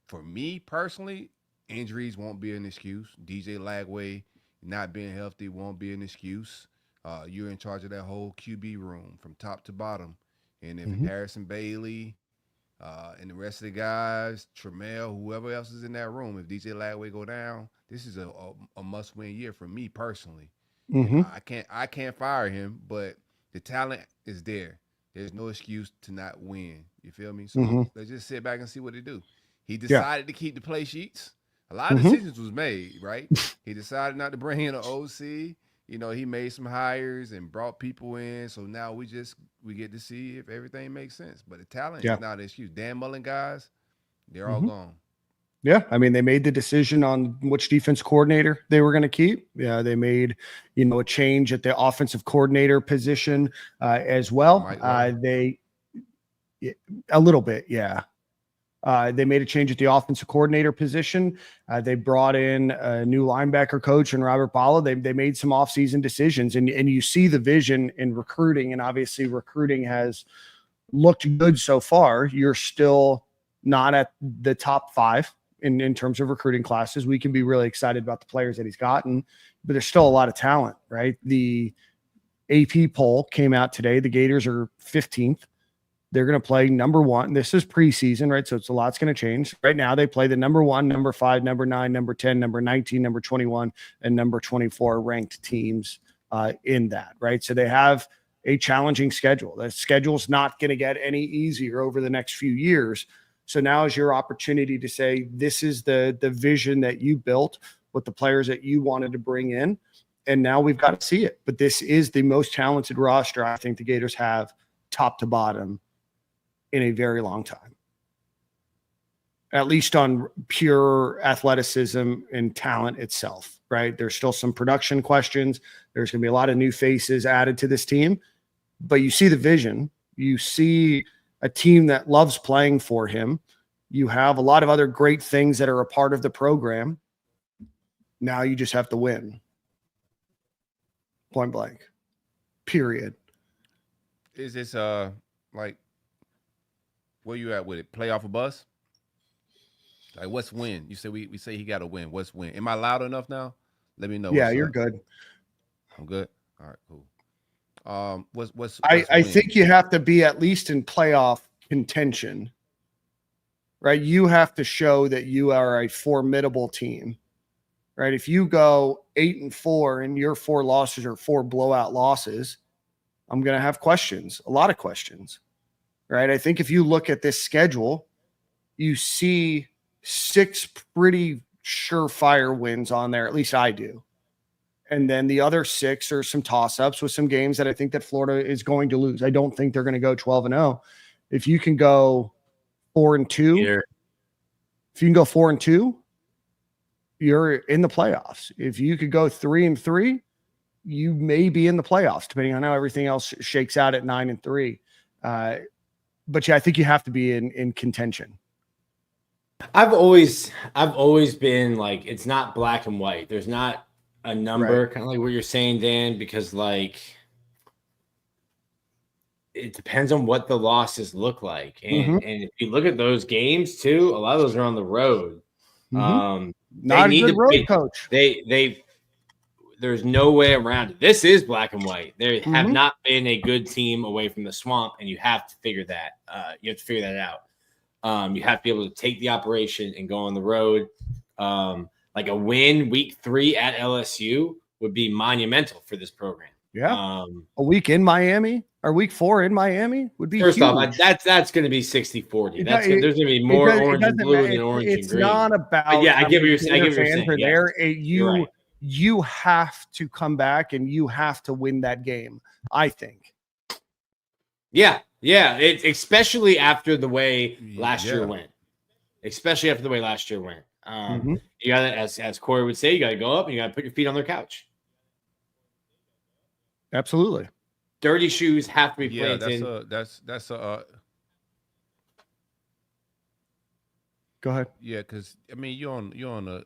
For me personally, injuries won't be an excuse. DJ Lagway not being healthy won't be an excuse. You're in charge of that whole QB room from top to bottom. And if Harrison Bailey and the rest of the guys, Tremel, whoever else is in that room, if DJ Lagway go down, this is a must-win year for me personally. I can't fire him, but the talent is there. There's no excuse to not win. You feel me? So let's just sit back and see what they do. He decided to keep the play sheets. A lot of decisions was made, right? He decided not to bring in an OC. He made some hires and brought people in. So now we get to see if everything makes sense. But the talent is not an excuse. Dan Mullen guys, they're all gone. Yeah, I mean, they made the decision on which defense coordinator they were going to keep. Yeah, they made, a change at the offensive coordinator position as well. A little bit, yeah. They made a change at the offensive coordinator position. They brought in a new linebacker coach and Robert Bala. They made some offseason decisions, and you see the vision in recruiting, and obviously recruiting has looked good so far. You're still not at the top 5 in terms of recruiting classes. We can be really excited about the players that he's gotten, but there's still a lot of talent, right? The AP poll came out today. The Gators are 15th. They're going to play number 1. This is preseason, right? So it's a lot's going to change. Right now, they play the number 1, number 5, number 9, number 10, number 19, number 21, and number 24 ranked teams in that, right? So they have a challenging schedule. The schedule's not going to get any easier over the next few years. So now is your opportunity to say, this is the vision that you built with the players that you wanted to bring in. And now we've got to see it. But this is the most talented roster I think the Gators have top to bottom in a very long time, at least on pure athleticism and talent itself, right? There's still some production questions. There's going to be a lot of new faces added to this team, but you see the vision. You see a team that loves playing for him. You have a lot of other great things that are a part of the program. Now you just have to win. Point blank. Period. Is this like, where you at with it? Play off a bus? Like, what's win? You said we say he got to win. What's win? Am I loud enough now? Let me know. Yeah, you're good. I'm good. All right, cool. What's I think you have to be at least in playoff contention, right? You have to show that you are a formidable team, right? If you go 8-4 and your 4 losses are 4 blowout losses, I'm going to have questions, a lot of questions, right? I think if you look at this schedule, you see 6 pretty surefire wins on there. At least I do. And then the other 6 are some toss-ups with some games that I think that Florida is going to lose. I don't think they're going to go 12-0. If you can go 4-2, if you can go 4-2, you're in the playoffs. If you could go 3-3, you may be in the playoffs, depending on how everything else shakes out at 9-3. But yeah, I think you have to be in contention. I've always been like, it's not black and white. There's not a number, right. Kind of like what you're saying, Dan, because like it depends on what the losses look like. And and if you look at those games too, a lot of those are on the road. Not a good road coach. There's no way around it. This is black and white. They have not been a good team away from the swamp, and you have to figure that. You have to figure that out. You have to be able to take the operation and go on the road. Like a win week 3 at LSU would be monumental for this program. Yeah. A week in Miami or week 4 in Miami would be first huge. off, that's going to be 60-40. There's going to be more orange and blue than orange and green. It's not about. But yeah, I get what you're saying. Yeah. You have to come back and you have to win that game, I think. Yeah. It's especially after the way last year went. Especially after the way last year went. You got to, as Corey would say, you got to go up and you got to put your feet on their couch. Absolutely. Dirty shoes have to be planted. Go ahead. Yeah, because I mean you're on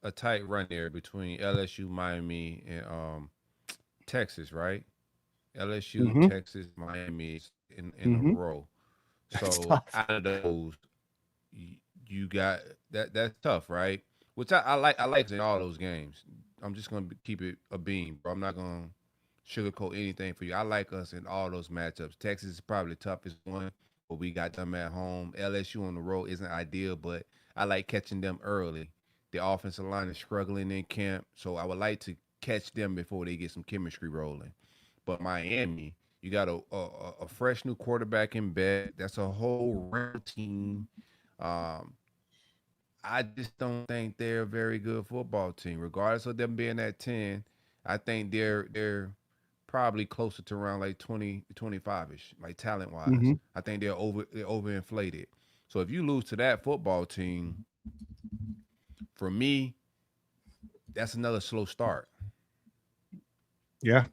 a tight run there between LSU, Miami, and Texas, right? LSU, Mm-hmm. Texas, Miami in a Mm-hmm. row. That's So tough. out of those, you got that. That's tough, right? Which I like. I like in all those games. I'm just gonna keep it a beam, bro. I'm not gonna sugarcoat anything for you. I like us in all those matchups. Texas is probably the toughest one, but we got them at home. LSU on the road isn't ideal, but I like catching them early. The offensive line is struggling in camp, so I would like to catch them before they get some chemistry rolling. But Miami, you got a fresh new quarterback in bed. That's a whole real team. Um, I just don't think they're a very good football team, regardless of them being at 10. I think they're probably closer to around like 20, 25-ish, like talent wise. Mm-hmm. I think they're overinflated. So if you lose to that football team, for me, that's another slow start. Yeah.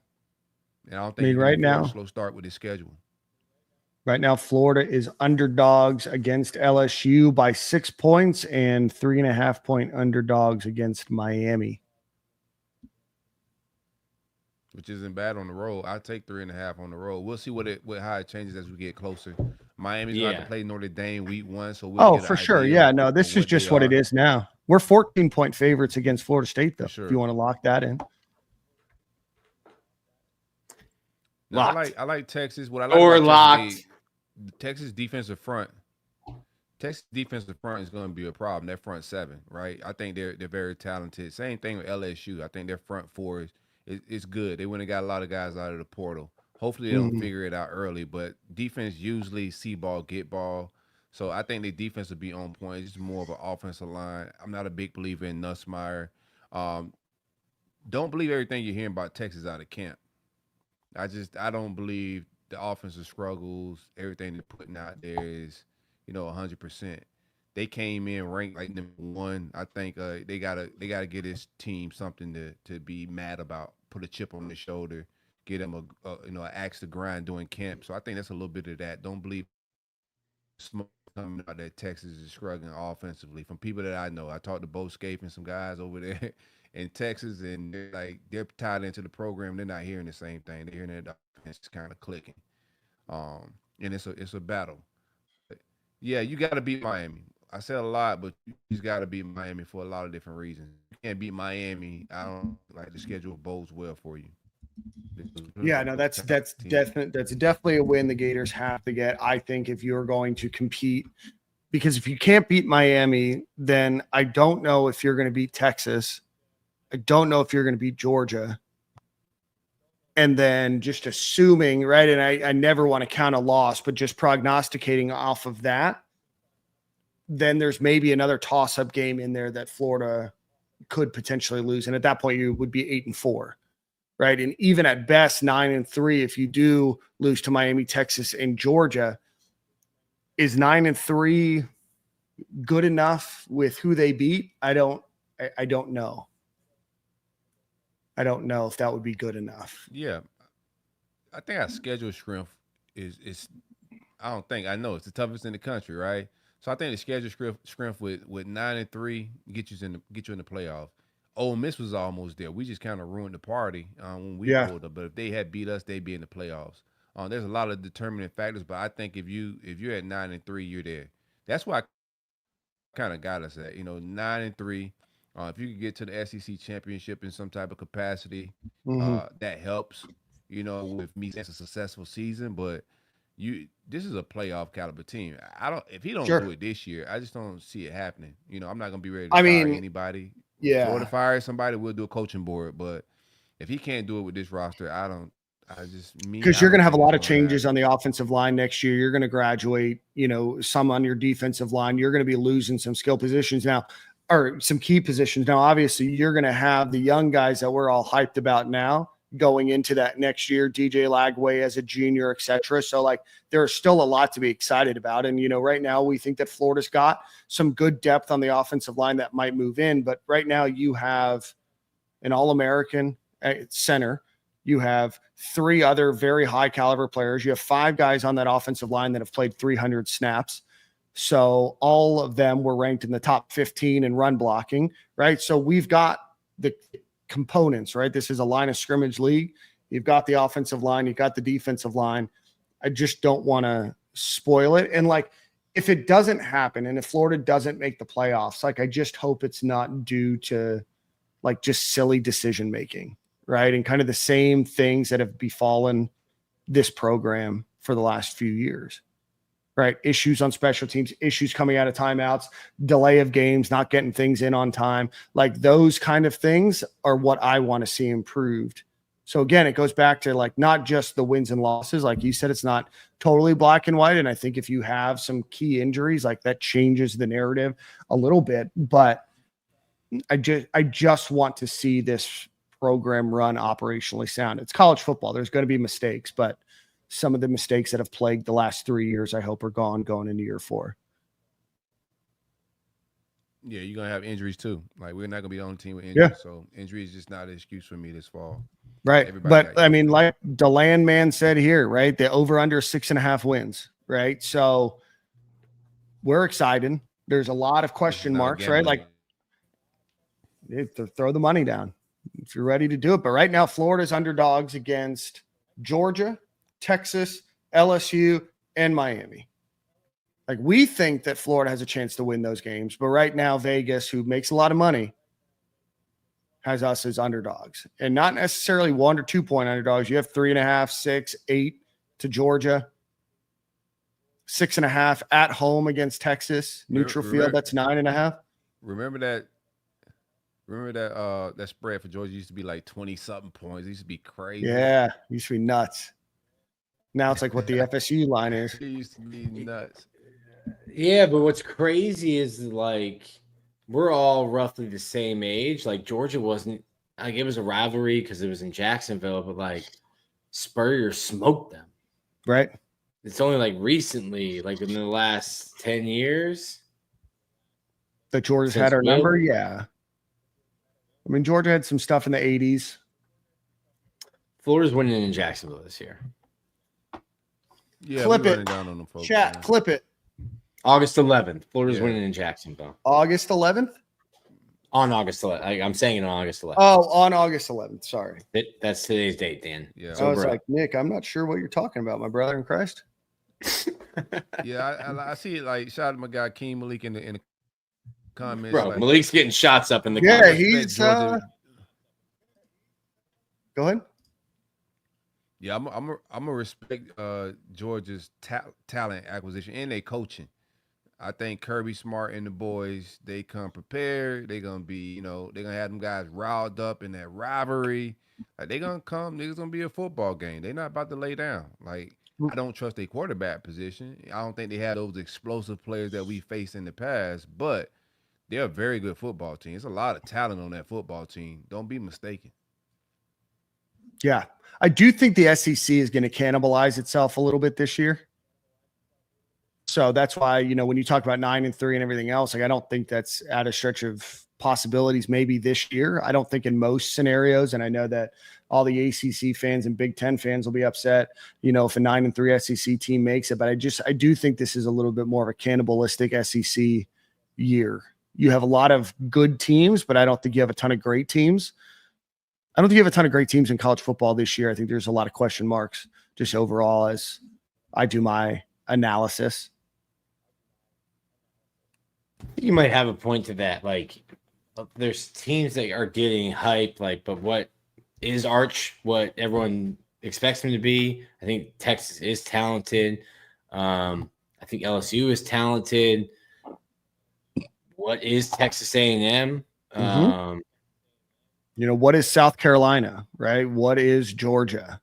And I don't I think mean, you can afford a slow start with this schedule. right now, Florida is underdogs against LSU by 6 points and 3.5-point underdogs against Miami. Which isn't bad on the road. I take 3.5 on the road. We'll see how it changes as we get closer. Miami's gonna have to play Notre Dame week 1, so we'll get an for sure. idea Yeah, no, of this is what they just what it are. is now. We're 14-point favorites against Florida State, though, For if you sure. want to lock that in. Now, Locked. I like Texas. What I like Or about locked. Texas defensive front. Texas defensive front is going to be a problem. That front seven, right? I think they're very talented. Same thing with LSU. I think their front four is good. They went and got a lot of guys out of the portal. Hopefully they don't Mhm. figure it out early, but defense usually see ball, get ball. So I think the defense will be on point. It's just more of an offensive line. I'm not a big believer in Nussmeier. Um, don't believe everything you're hearing about Texas out of camp. I don't believe the offensive struggles, everything they're putting out there is, 100%. They came in ranked like number one. I think they gotta get this team something to be mad about. Put a chip on the shoulder, get them an axe to grind during camp. So I think that's a little bit of that. Don't believe smoke coming out that Texas is struggling offensively. From people that I know, I talked to Bo Scape and some guys over there in Texas, and they're tied into the program. They're not hearing the same thing. They're hearing that the offense is kind of clicking. And it's a battle. But yeah, you got to beat Miami. I said a lot, but you just got to beat Miami for a lot of different reasons. You can't beat Miami. I don't like the schedule bodes well for you. Yeah, no, that's definitely a win the Gators have to get. I think if you're going to compete, because if you can't beat Miami, then I don't know if you're going to beat Texas. I don't know if you're going to beat Georgia. And then just assuming, right? And I never want to count a loss, but just prognosticating off of that, then there's maybe another toss-up game in there that Florida could potentially lose. And at that point, you would be 8-4. Right. And even at best 9-3, if you do lose to Miami, Texas, and Georgia, is 9-3 good enough with who they beat? I don't know. I don't know if that would be good enough. Yeah. I think our schedule strength is I know it's the toughest in the country, right? So I think the schedule strength with 9-3 get you in the playoff. Ole Miss was almost there. We just kind of ruined the party when we pulled up. But if they had beat us, they'd be in the playoffs. There's a lot of determining factors, but I think if you're at 9-3, you're there. That's why I kind of got us at 9-3. If you could get to the SEC championship in some type of capacity, that helps. With me, it's a successful season. But this is a playoff caliber team. If he don't do it this year, I just don't see it happening. I'm not gonna be ready to fire anybody. Yeah. Florida fires somebody, we'll do a coaching board. But if he can't do it with this roster, because you're going to have a lot of changes on the offensive line next year. You're going to graduate, some on your defensive line. You're going to be losing some skill positions now, or some key positions. Now, obviously, you're going to have the young guys that we're all hyped about now going into that next year, DJ Lagway as a junior, et cetera. So there's still a lot to be excited about. And, right now we think that Florida's got some good depth on the offensive line that might move in. But right now you have an All-American center. You have 3 other very high caliber players. You have 5 guys on that offensive line that have played 300 snaps. So all of them were ranked in the top 15 in run blocking, right? So we've got the components, right? This is a line of scrimmage league. You've got the offensive line, you've got the defensive line. I just don't want to spoil it. And like, if it doesn't happen and if Florida doesn't make the playoffs, like, I just hope it's not due to like just silly decision making, right? And kind of the same things that have befallen this program for the last few years, right? Issues on special teams, issues coming out of timeouts, delay of games, not getting things in on time. Like, those kind of things are what I want to see improved. So again, it goes back to like not just the wins and losses. Like you said, it's not totally black and white. And I think if you have some key injuries, like that changes the narrative a little bit. But I just want to see this program run operationally sound. It's college football. There's going to be mistakes, but some of the mistakes that have plagued the last 3 years, I hope, are gone going into year 4. Yeah, you're going to have injuries too. Like, we're not going to be the only team with injuries. Yeah. So injury is just not an excuse for me this fall. Right. But I mean, like DeLand man said here, right? The over under 6.5 wins, right? So we're excited. There's a lot of question marks, right? Like, throw the money down if you're ready to do it. But right now, Florida's underdogs against Georgia, Texas, LSU, and Miami. Like, we think that Florida has a chance to win those games, but right now Vegas, who makes a lot of money, has us as underdogs, and not necessarily 1 or 2 point underdogs. You have 3.5, 6, 8 to Georgia, 6.5 at home against Texas, neutral field. That's 9.5. Remember that spread for Georgia used to be like 20-something points. It used to be crazy. Yeah, it used to be nuts. Now it's like what the FSU line is. It used to be nuts. Yeah, but what's crazy is like we're all roughly the same age. Like, Georgia wasn't like, it was a rivalry because it was in Jacksonville, but like Spurrier smoked them. Right. It's only like recently, like in the last 10 years, that Georgia's had our number. Yeah. I mean, Georgia had some stuff in the 80s. Florida's winning in Jacksonville this year. Yeah, clip it. Down on them folks, chat, man. Clip it. August 11th. Florida's winning in Jacksonville. August 11th? On August 11th. I'm saying it on August 11th. Oh, on August 11th. Sorry. That's today's date, Dan. Yeah. I was like, Nick, I'm not sure what you're talking about, my brother in Christ. Yeah, I see it. Like, shout out to my guy King Malik in the comments. Bro, like, Malik's getting shots up in the comments. comments. He's go ahead. Yeah, I'm gonna respect Georgia's talent acquisition and their coaching. I think Kirby Smart and the boys, they come prepared. They're gonna be, they're gonna have them guys riled up in that rivalry. Like, they're gonna come. It's gonna be a football game. They're not about to lay down. Like, I don't trust their quarterback position. I don't think they have those explosive players that we faced in the past, but they're a very good football team. There's a lot of talent on that football team. Don't be mistaken. Yeah. I do think the SEC is going to cannibalize itself a little bit this year. So that's why, when you talk about 9-3 and everything else, like, I don't think that's at a stretch of possibilities maybe this year. I don't think in most scenarios, and I know that all the ACC fans and Big Ten fans will be upset, if a 9-3 SEC team makes it. But I do think this is a little bit more of a cannibalistic SEC year. You have a lot of good teams, but I don't think you have a ton of great teams. I don't think you have a ton of great teams in college football this year. I think there's a lot of question marks just overall as I do my analysis. You might have a point to that. Like, there's teams that are getting hype, but what is Arch what everyone expects him to be? I think Texas is talented. I think LSU is talented. What is Texas A&M? What is South Carolina, right? What is Georgia?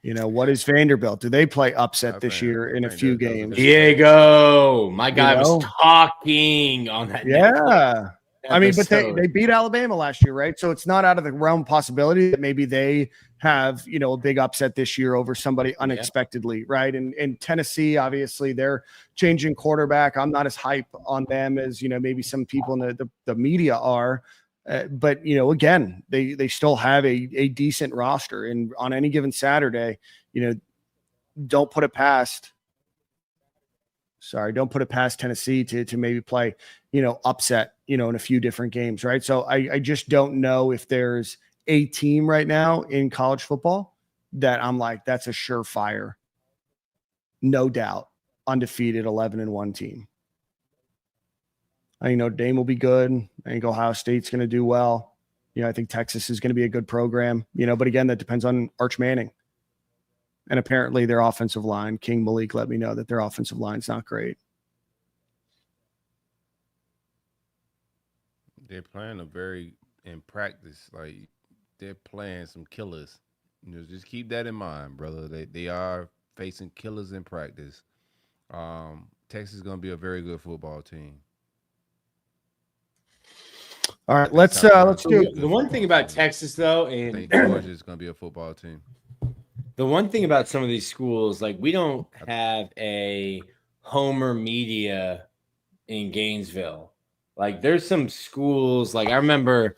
What is Vanderbilt? Do they play upset this year in a few games? Diego, my guy was talking on that. Yeah. I mean, but they beat Alabama last year, right? So it's not out of the realm of possibility that maybe they have, a big upset this year over somebody unexpectedly, right? And Tennessee, obviously, they're changing quarterback. I'm not as hype on them as, maybe some people in the media are. But, again, they still have a decent roster. And on any given Saturday, don't put it past Sorry, don't put it past Tennessee to maybe play, upset, in a few different games, right? So I just don't know if there's a team right now in college football that I'm like, that's a surefire, no doubt, undefeated 11-1 team. I think Notre Dame will be good. I think Ohio State's going to do well. I think Texas is going to be a good program, but again, that depends on Arch Manning. And apparently their offensive line, King Malik let me know that their offensive line's not great. They're playing in practice, like they're playing some killers. Just keep that in mind, brother. They are facing killers in practice. Texas is going to be a very good football team. All right, let's do the one thing about Texas though, and I think Georgia is going to be a football team. The one thing about some of these schools, like we don't have a Homer media in Gainesville. Like there's some schools, like I remember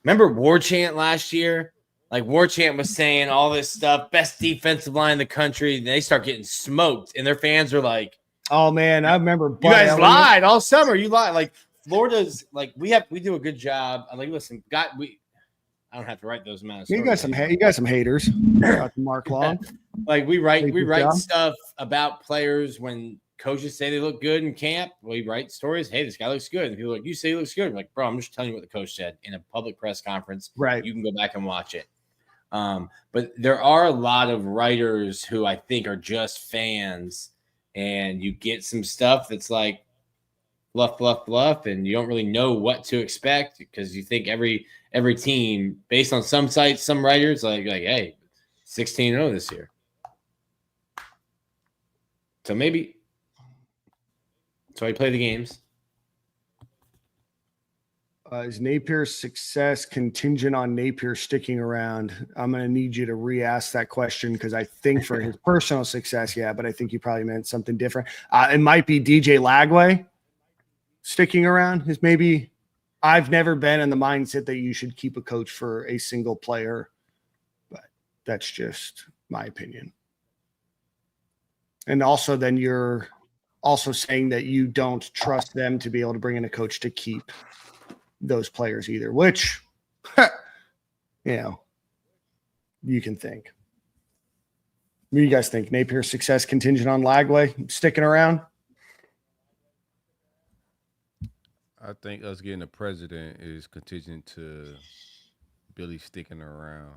War Chant last year. Like War Chant was saying all this stuff, best defensive line in the country. And they start getting smoked, and their fans are like, "Oh man, I remember you guys lied all summer. You lied." Like Florida's like we do a good job. Like listen, I don't have to write those amounts. You got some haters. Mark Long. Like we write stuff about players when coaches say they look good in camp. We write stories. Hey, this guy looks good. And people are like, you say he looks good. I'm like, bro, I'm just telling you what the coach said in a public press conference. Right. You can go back and watch it. But there are a lot of writers who I think are just fans, and you get some stuff that's like fluff, and you don't really know what to expect because you think every team, based on some sites, some writers, like hey, 16-0 this year. So maybe that's why you play the games. Is Napier's success contingent on Napier sticking around? I'm going to need you to re-ask that question because I think for his personal success, yeah, but I think you probably meant something different. It might be DJ Lagway sticking around. Is maybe. I've never been in the mindset that you should keep a coach for a single player, but that's just my opinion. And also then you're also saying that you don't trust them to be able to bring in a coach to keep those players either, which, you can think. What do you guys think? Napier's success contingent on Lagway sticking around? I think us getting a president is contingent to Billy sticking around.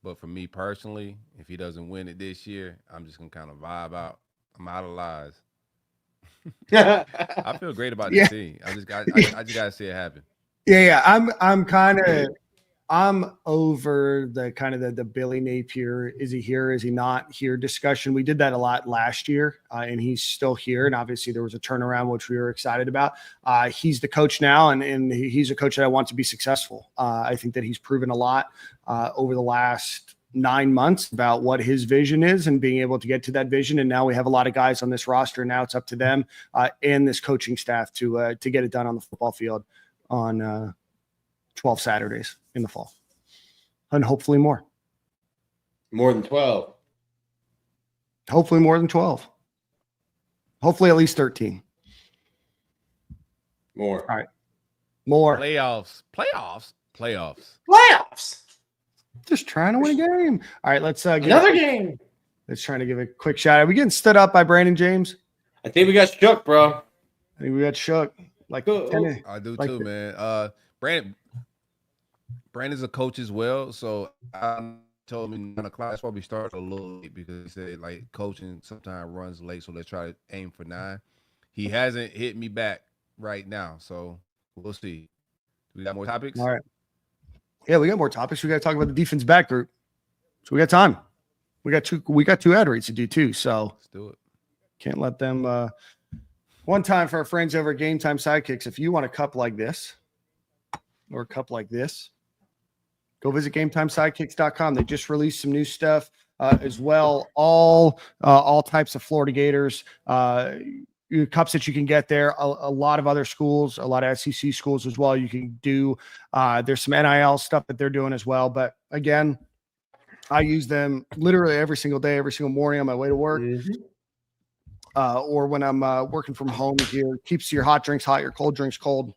But for me personally, if he doesn't win it this year, I'm just going to kind of vibe out. I'm out of lies. I feel great about this team. I just got to see it happen. Yeah. I'm over the kind of the Billy Napier, is he here, is he not here discussion. We did that a lot last year, and he's still here. And obviously there was a turnaround, which we were excited about. He's the coach now, and he's a coach that I want to be successful. I think that he's proven a lot over the last 9 months about what his vision is and being able to get to that vision. And now we have a lot of guys on this roster. Now it's up to them and this coaching staff to get it done on the football field on 12 Saturdays in the fall, and hopefully more than 12. Hopefully more than 12. Hopefully at least 13. More. All right. More. Playoffs. Just trying to win a game. All right, let's another game. Let's try to give a quick shout out. Are we getting stood up by Brandon James? I think we got shook, bro. I think we got shook. Like I do too, man. Brandon's a coach as well, so I told him 9 o'clock. That's why we started a little late, because he said like coaching sometimes runs late, so let's try to aim for 9. He hasn't hit me back right now, so we'll see. We got more topics. All right. Yeah, we got more topics. We got to talk about the defense back group, so we got time. We got two ad reads to do too, so let's do it. Can't let them. One time for our friends over at Game Time Sidekicks, if you want a cup like this or a cup like this, go visit GameTimeSidekicks.com. They just released some new stuff as well. All types of Florida Gators cups that you can get there. A lot of other schools, a lot of SEC schools as well. You can do. There's some NIL stuff that they're doing as well. But again, I use them literally every single day, every single morning on my way to work. or when I'm working from home here. Keeps your hot drinks hot, your cold drinks cold.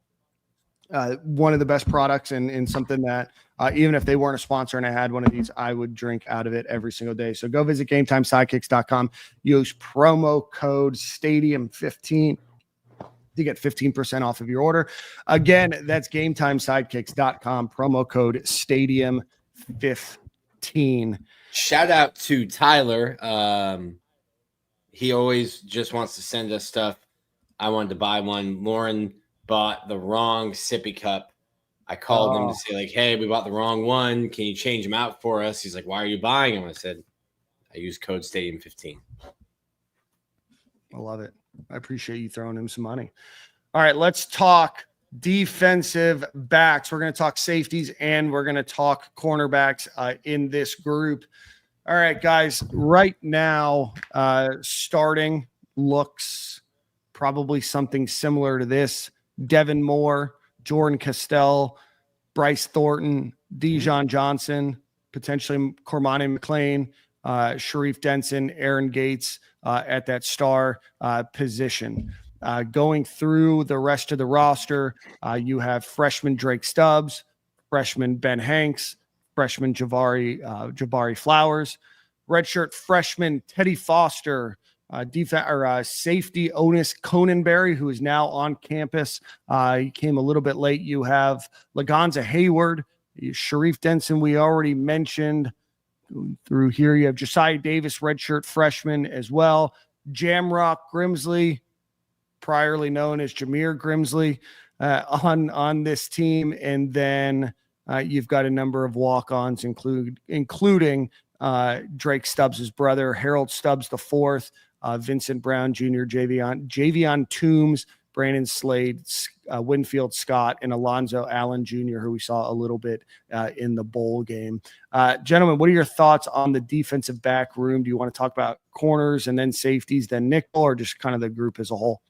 One of the best products and something that even if they weren't a sponsor and I had one of these, I would drink out of it every single day. So go visit GameTimeSidekicks.com. Use promo code Stadium15 to get 15% off of your order. Again, that's GameTimeSidekicks.com. Promo code Stadium15. Shout out to Tyler. He always just wants to send us stuff. I wanted to buy one. Lauren bought the wrong sippy cup. I called him to say, like, hey, we bought the wrong one. Can you change them out for us? He's like, why are you buying them? I said, I use code Stadium15. I love it. I appreciate you throwing him some money. All right, let's talk defensive backs. We're going to talk safeties and we're going to talk cornerbacks in this group. All right, guys, right now, starting looks probably something similar to this. Devin Moore, Jordan Castell, Bryce Thornton, Dijon Johnson, potentially Cormani McLean, Sharif Denson, Aaron Gates at that star position. Going through the rest of the roster, you have freshman Drake Stubbs, freshman Ben Hanks, freshman Jabari Flowers, redshirt freshman Teddy Foster, safety Onis Conanberry, who is now on campus. He came a little bit late. You have Lagonza Hayward, Sharif Denson, we already mentioned. Going through here, you have Josiah Davis, redshirt freshman as well. Jamrock Grimsley, priorly known as Jameer Grimsley, on this team. And then you've got a number of walk-ons, including Drake Stubbs' brother, Harold Stubbs IV, Vincent Brown Jr., Javion Toombs, Brandon Slade, Winfield Scott, and Alonzo Allen Jr., who we saw a little bit in the bowl game. Gentlemen, what are your thoughts on the defensive back room? Do you want to talk about corners and then safeties, then nickel, or just kind of the group as a whole?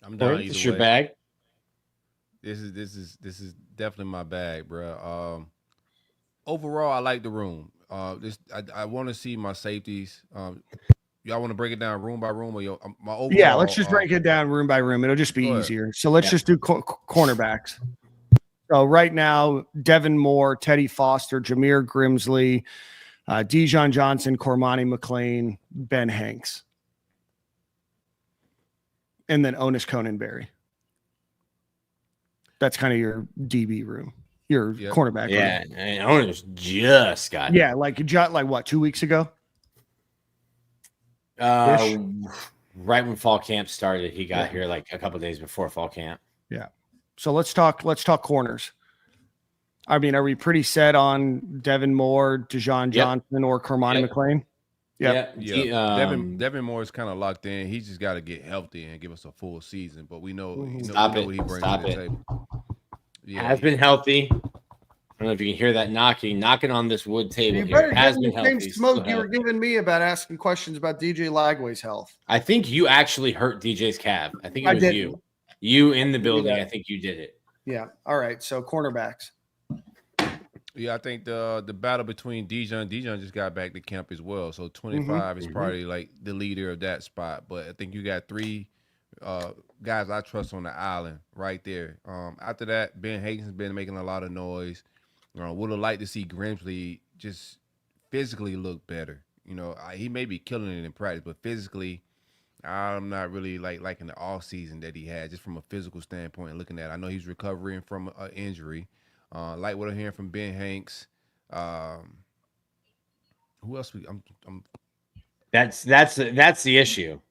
I'm down either It's your way. bag. This is definitely my bag, bro. Overall, I like the room. I want to see my safeties. Y'all want to break it down room by room, or my overall? Yeah, let's just break it down room by room. It'll just be easier. So let's just do cornerbacks. So right now, Devin Moore, Teddy Foster, Jameer Grimsley, Dijon Johnson, Cormani McLean, Ben Hanks, and then Onis Conanberry. That's kind of your DB room, your cornerback room. Yeah, and Onis just got like what, 2 weeks ago? right when fall camp started. He got here like a couple of days before fall camp. Yeah. So let's talk corners. I mean, are we pretty set on Devin Moore, Dijon Johnson, or Cormani McLean? Yeah. Devin Moore is kind of locked in. He just got to get healthy and give us a full season. But we know, what he brings to the table. Yeah, Has been healthy. I don't know if you can hear that knocking on this wood table You here. better Has give been me the same healthy. smoke you were giving me about asking questions about DJ Lagway's health. I think you actually hurt DJ's calf. I think it was you. You in the building. I think you did it. Yeah. All right. So cornerbacks. Yeah, I think the battle between Dijon just got back to camp as well. So 25 is probably like the leader of that spot. But I think you got three guys I trust on the island right there. After that, Ben Hagen's been making a lot of noise. Would have liked to see Grimsley just physically look better. He may be killing it in practice, but physically, I'm not really liking the off season that he had, just from a physical standpoint. Looking at it, I know he's recovering from an injury. Like what I'm hearing from Ben Hanks. Who else? That's the issue.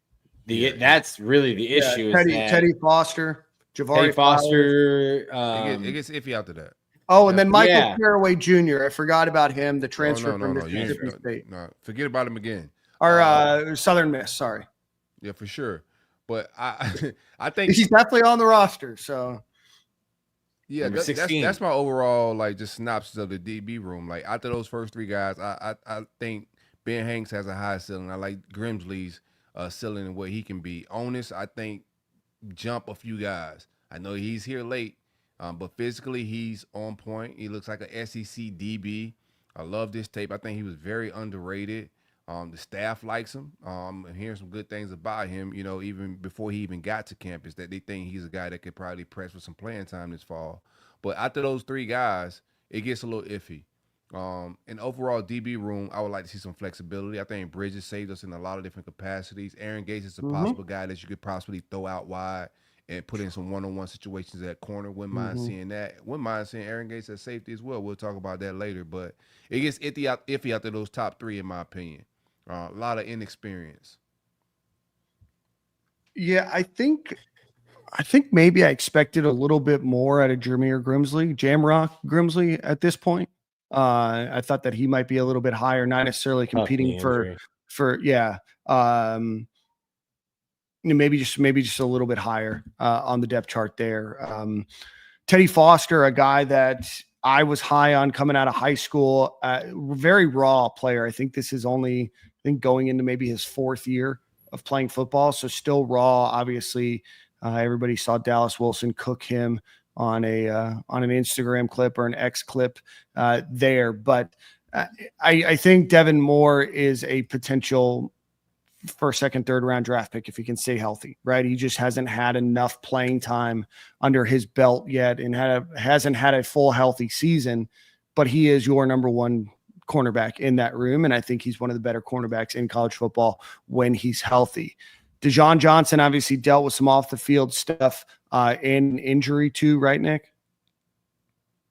That's really the issue. Teddy Foster, Teddy Foster. It gets iffy after that. Oh, and then Michael Caraway Jr. I forgot about him. The transfer from No. Mississippi State. No, forget about him again. Or Southern Miss. Sorry. Yeah, for sure. But I think he's definitely on the roster. So yeah, that's my overall just synopsis of the DB room. Like after those first three guys, I think Ben Hanks has a high ceiling. I like Grimsley's ceiling and what he can be. Onis, I think, jump a few guys. I know he's here late. But physically, he's on point. He looks like an SEC DB. I love this tape. I think he was very underrated. The staff likes him. I'm hearing some good things about him, even before he even got to campus, that they think he's a guy that could probably press for some playing time this fall. But after those three guys, it gets a little iffy. In overall DB room, I would like to see some flexibility. I think Bridges saved us in a lot of different capacities. Aaron Gates is a possible guy that you could possibly throw out wide and put in some one-on-one situations at corner. Wouldn't mind seeing that. Wouldn't mind seeing Aaron Gates at safety as well. We'll talk about that later. But it gets iffy after those top three, in my opinion. A lot of inexperience. Yeah, I think maybe I expected a little bit more out of Jamrock Grimsley at this point. I thought that he might be a little bit higher, not necessarily competing for maybe just a little bit higher on the depth chart there. Teddy Foster, a guy that I was high on coming out of high school, very raw player. I think this is only going into maybe his fourth year of playing football, so still raw. Obviously, everybody saw Dallas Wilson cook him on an Instagram clip or an X clip there. But I think Devin Moore is a potential first, second, third round draft pick if he can stay healthy, right? He just hasn't had enough playing time under his belt yet and hasn't had a full healthy season, but he is your number one cornerback in that room. And I think he's one of the better cornerbacks in college football when he's healthy. Dejon Johnson obviously dealt with some off the field stuff in injury too, right, Nick?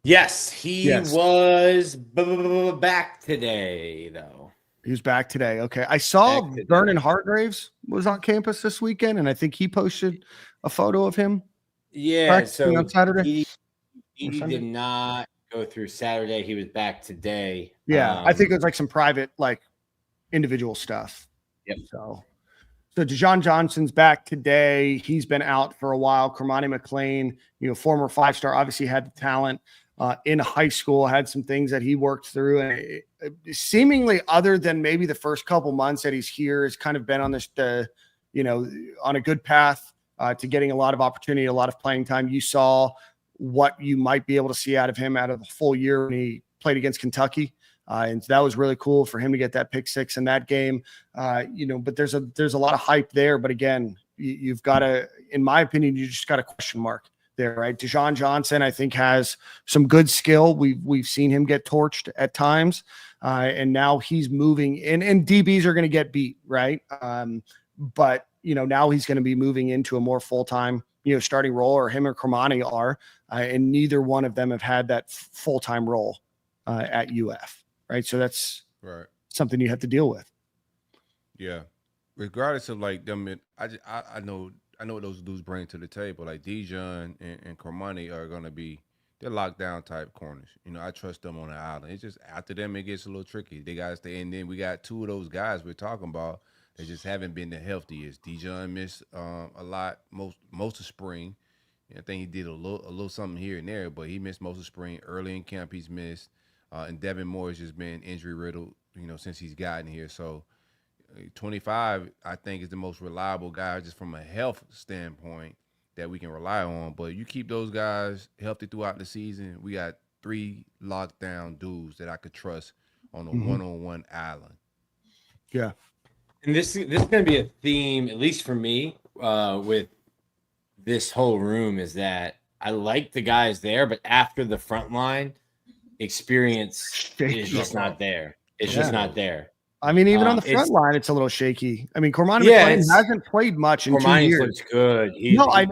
Yes, he was back today, though. He was back today. Okay. I saw Vernon Hargraves was on campus this weekend, and I think he posted a photo of him. Yeah, so on Saturday. He did not go through Saturday. He was back today. Yeah, I think it was like some private, like individual stuff. Yep. So Dejon Johnson's back today. He's been out for a while. Cormani McClain, former 5-star, obviously had the talent in high school, had some things that he worked through. And seemingly other than maybe the first couple months that he's here, has kind of been on this, on a good path to getting a lot of opportunity, a lot of playing time. You saw what you might be able to see out of him out of the full year when he played against Kentucky. And so that was really cool for him to get that pick six in that game. But there's a lot of hype there. But again, you've got to, in my opinion, you just got a question mark there, right? Dejon Johnson, I think, has some good skill. We've seen him get torched at times. And now he's moving in, and DBs are going to get beat, right? But now he's going to be moving into a more full-time, starting role, or him or Cormani are, and neither one of them have had that full-time role at UF. Right. So that's something you have to deal with. Yeah. Regardless of like them, I know what those dudes bring to the table. Like Dijon and Cormani are going to be, they're lockdown type corners. I trust them on the island. It's just after them, it gets a little tricky. They got to stay. And then we got two of those guys we're talking about that just haven't been the healthiest. Dijon missed a lot, most of spring. I think he did a little something here and there, but he missed most of spring. Early in camp, he's missed. And Devin Moore has just been injury riddled, since he's gotten here. So 25, I think, is the most reliable guy just from a health standpoint that we can rely on. But you keep those guys healthy throughout the season, we got 3 lockdown dudes that I could trust on a one-on-one island. Yeah. And this is going to be a theme, at least for me, with this whole room, is that I like the guys there, but after the front line, experience is just not there. It's just not there. I mean, even on the front line, it's a little shaky. I mean, Cormani McClain hasn't played much in 2 years. Looks good.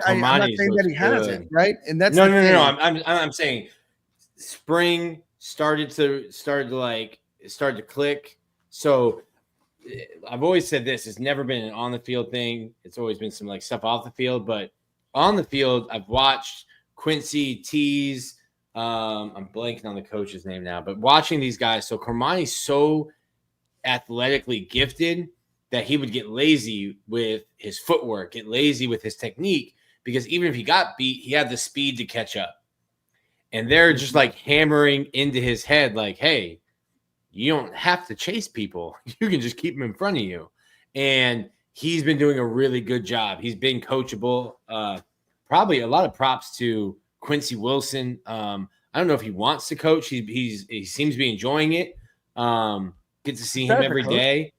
I'm not saying that he hasn't, right? And that's no. I'm saying spring started to click. So I've always said this: it's never been an on the field thing. It's always been some like stuff off the field. But on the field, I've watched Quincy Tease. I'm blanking on the coach's name now, but watching these guys, so Cormani's so athletically gifted that he would get lazy with his footwork, get lazy with his technique, because even if he got beat, he had the speed to catch up. And they're just like hammering into his head, like, hey, you don't have to chase people. You can just keep them in front of you. And he's been doing a really good job. He's been coachable. Probably a lot of props to Quincy Wilson. I don't know if he wants to coach. He seems to be enjoying it. Get to see him every day.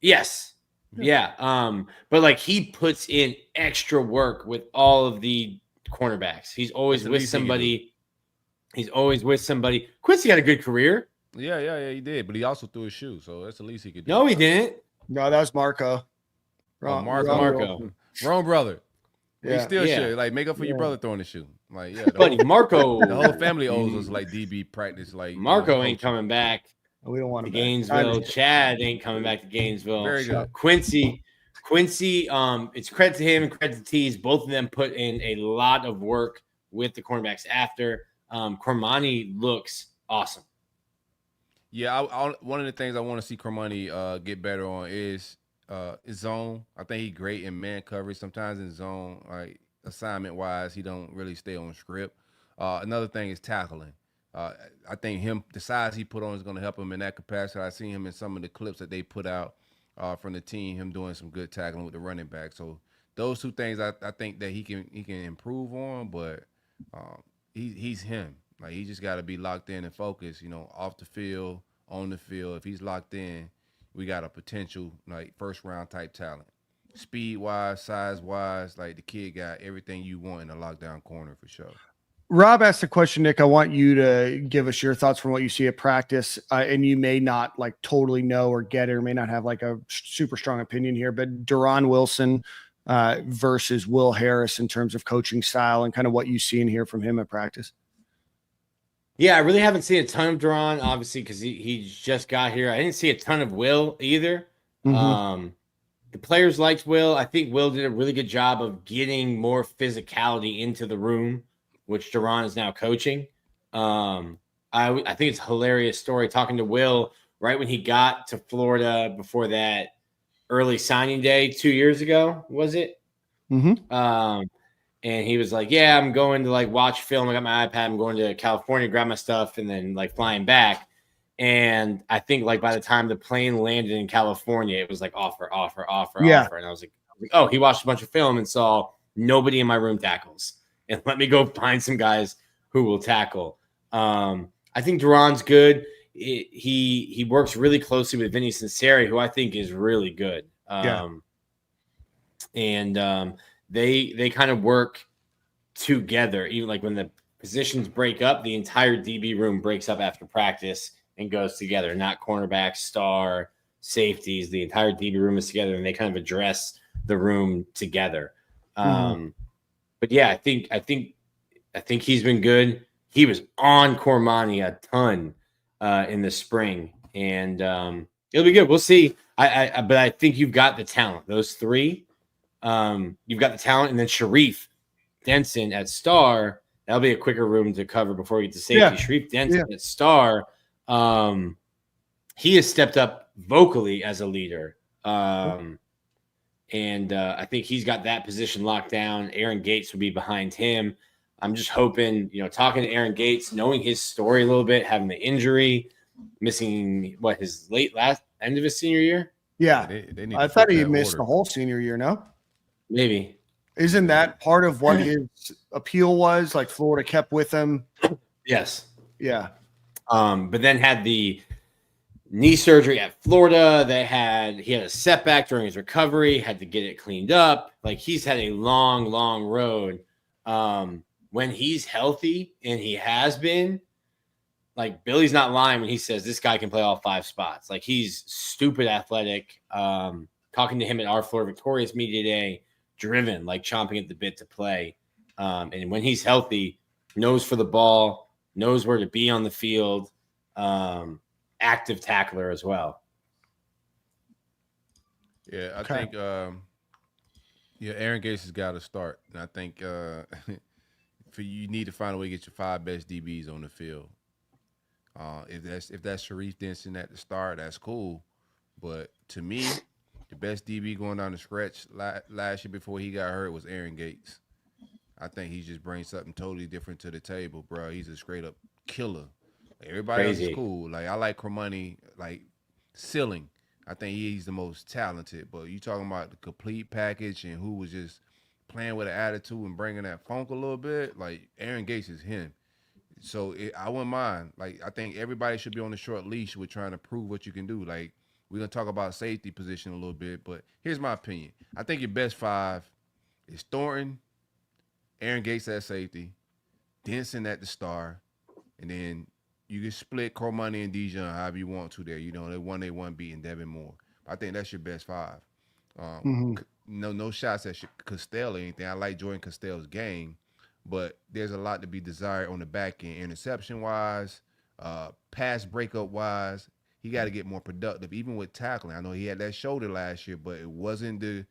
Yes. Yeah. But like he puts in extra work with all of the cornerbacks. He's always with somebody. He's always with somebody. Quincy had a good career. Yeah, he did. But he also threw his shoe, so that's the least he could do. No, he didn't. No, that was Marco. Marco. Wrong brother. Yeah. He still should like make up for your brother throwing the shoe. Like, yeah, Buddy, Marco. The whole family owes us like DB practice. Like Marco ain't coming back. We don't want to to Gainesville. Chad ain't coming back to Gainesville. Very good. Quincy, it's credit to him and credit to Tees. Both of them put in a lot of work with the cornerbacks after. Cormani looks awesome. Yeah, one of the things I want to see Cormani get better on is his zone. I think he's great in man coverage. Sometimes in zone, like assignment wise, he don't really stay on script. Another thing is tackling. I think the size he put on is going to help him in that capacity. I seen him in some of the clips that they put out from the team, him doing some good tackling with the running back. So those two things I think that he can improve on, but he's him. Like he just got to be locked in and focused, off the field, on the field. If he's locked in, we got a potential like first round type talent. Speed wise, size wise, like the kid got everything you want in a lockdown corner for sure. Rob asked a question, Nick. I want you to give us your thoughts from what you see at practice. And you may not like totally know or get it, or may not have like a super strong opinion here, but Deron Wilson versus Will Harris in terms of coaching style and kind of what you see and hear from him at practice. Yeah, I really haven't seen a ton of Deron, obviously, because he just got here. I didn't see a ton of Will either. Mm-hmm. The players liked Will. I think Will did a really good job of getting more physicality into the room, which Deron is now coaching. I think it's a hilarious story talking to Will right when he got to Florida before that early signing day 2 years ago, was it? Mm-hmm. And he was like, yeah, I'm going to like watch film. I got my iPad. I'm going to California, grab my stuff, and then like flying back. And I think like by the time the plane landed in California, it was like offer. Yeah. And I was like, oh, he watched a bunch of film and saw nobody in my room tackles. And let me go find some guys who will tackle. I think Deron's good. He works really closely with Vinny Sinceri, who I think is really good. They kind of work together. Even like when the positions break up, the entire DB room breaks up after practice and goes together. Not cornerbacks, star, safeties. The entire DB room is together, and they kind of address the room together. But yeah, I think he's been good. He was on Cormani a ton in the spring, and it'll be good. We'll see. But I think you've got the talent. Those three, you've got the talent, and then Sharif Denson at star. That'll be a quicker room to cover before we get to safety. Yeah. Sharif Denson at star. He has stepped up vocally as a leader. And I think he's got that position locked down. Aaron Gates will be behind him. I'm just hoping, talking to Aaron Gates, knowing his story a little bit, having the injury, missing his end of his senior year. Yeah, I thought he missed the whole senior year. No, maybe. Isn't that part of what his appeal was? Like Florida kept with him. Yes. Yeah. But then had the knee surgery at Florida. He had a setback during his recovery, had to get it cleaned up. Like he's had a long, long road. When he's healthy, and he has been, like Billy's not lying when he says this guy can play all 5 spots. Like he's stupid athletic. Talking to him at our Florida Victorious Media Day, driven, like chomping at the bit to play. And when he's healthy, knows for the ball, knows where to be on the field. Active tackler as well. Yeah, I think Aaron Gates has got to start. And I think you need to find a way to get your 5 best DBs on the field. If that's Sharif Denson at the start, that's cool. But to me, the best DB going down the stretch last year before he got hurt was Aaron Gates. I think he just brings something totally different to the table, bro. He's a straight up killer. Everybody else is cool. Like I like Cormani, like ceiling. I think he's the most talented. But you talking about the complete package and who was just playing with an attitude and bringing that funk a little bit. Like Aaron Gates is him. So I wouldn't mind. Like I think everybody should be on the short leash with trying to prove what you can do. Like We're gonna talk about safety position a little bit, but here's my opinion. I think your best 5 is Thornton, Aaron Gates at safety, Denson at the star, and then you can split Cormoney and Dijon however you want to there. You know, they won beating Devin Moore. I think that's your best 5. No shots at Castell or anything. I like Jordan Castell's game, but there's a lot to be desired on the back end, interception wise, pass breakup wise. He got to get more productive, even with tackling. I know he had that shoulder last year, but it wasn't the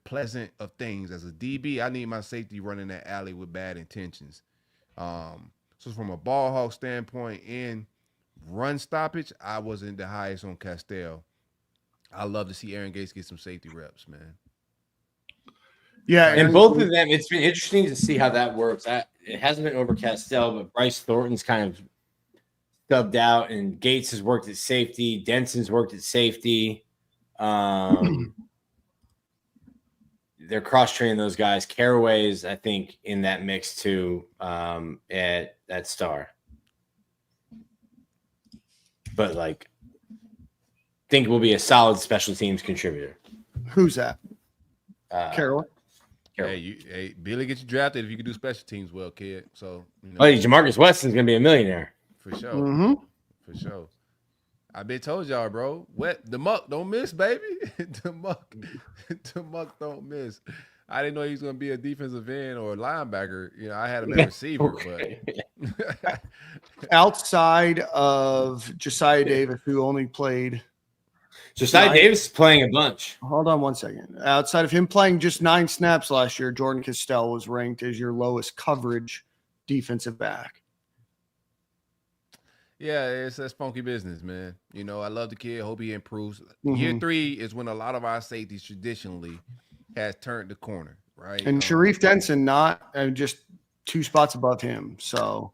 pleasant of things. As a DB, I need my safety running that alley with bad intentions. So from a ball hawk standpoint and run stoppage, I wasn't the highest on Castell. I love to see Aaron Gates get some safety reps, man. Yeah, and both of them, it's been interesting to see how that works. It hasn't been over Castell, but Bryce Thornton's kind of stubbed out, and Gates has worked at safety. Denson's worked at safety. They're cross-training those guys. Caraway's, I think, in that mix too at star. But, like, think will be a solid special teams contributor. Who's that? Carroll. Hey, Billy get you drafted if you can do special teams well, kid. So, Jamarcus Weston's going to be a millionaire. For sure. Mm-hmm. For sure. I been told y'all, bro. The muck don't miss, baby. the muck don't miss. I didn't know he was gonna be a defensive end or a linebacker. You know, I had him at receiver, but outside of Josiah Davis, who only played Josiah Davis is playing a bunch. Hold on one second. Outside of him playing just 9 snaps last year, Jordan Castell was ranked as your lowest coverage defensive back. Yeah, that's funky business, man. You know, I love the kid. Hope he improves. Year 3 is when a lot of our safeties traditionally has turned the corner, right? And Sharif Denson just 2 spots above him. So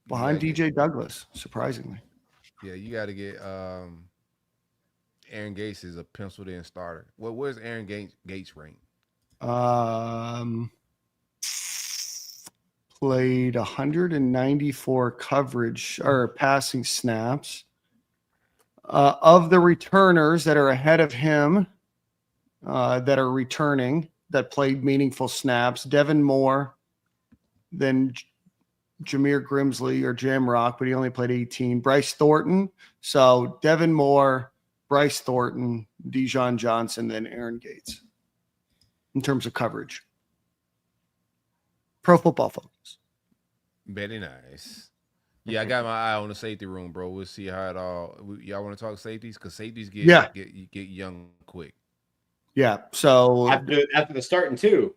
behind DJ Douglas, surprisingly. Yeah, you got to get Aaron Gates is a penciled in starter. Where's Aaron Gates rank? Played 194 coverage or passing snaps. Of the returners that are ahead of him, that are returning, that played meaningful snaps, Devin Moore, then Jameer Grimsley or Jamrock, but he only played 18. Bryce Thornton. So Devin Moore, Bryce Thornton, Dijon Johnson, then Aaron Gates in terms of coverage. Pro Football Focus. Very nice. Yeah, I got my eye on the safety room, bro. We'll see how it all. Y'all want to talk safeties? Because safeties get young quick. Yeah. So after the starting too.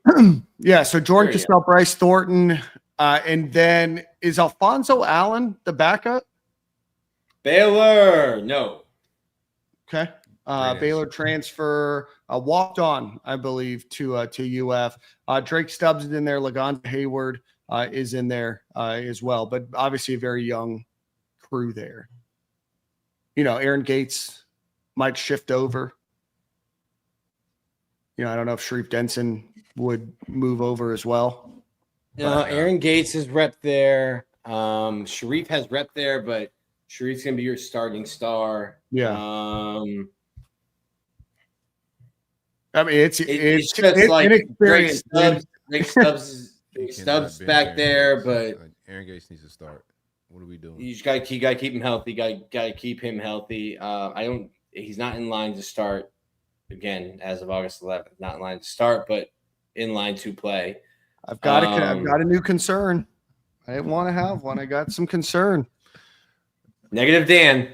Yeah. So Jordan Castell, Bryce Thornton, and then is Alfonso Allen the backup? Baylor, no. Okay. Baylor transfer, walked on, I believe, to UF. Drake Stubbs is in there. Lagonza Hayward is in there as well, but obviously a very young crew there. You know, Aaron Gates might shift over. You know, I don't know if Sharif Denson would move over as well. No, Aaron Gates is rep there. Sharif has rep there, but Sharif's going to be your starting star. Yeah. I mean, it's just like inexperienced. Drake Stubbs back there, but Aaron Gates needs to start. What are we doing? You just got to keep him healthy. Got to keep him healthy. He's not in line to start again as of August 11th. Not in line to start, but in line to play. I've got a new concern. I didn't want to have one. I got some concern. Negative Dan.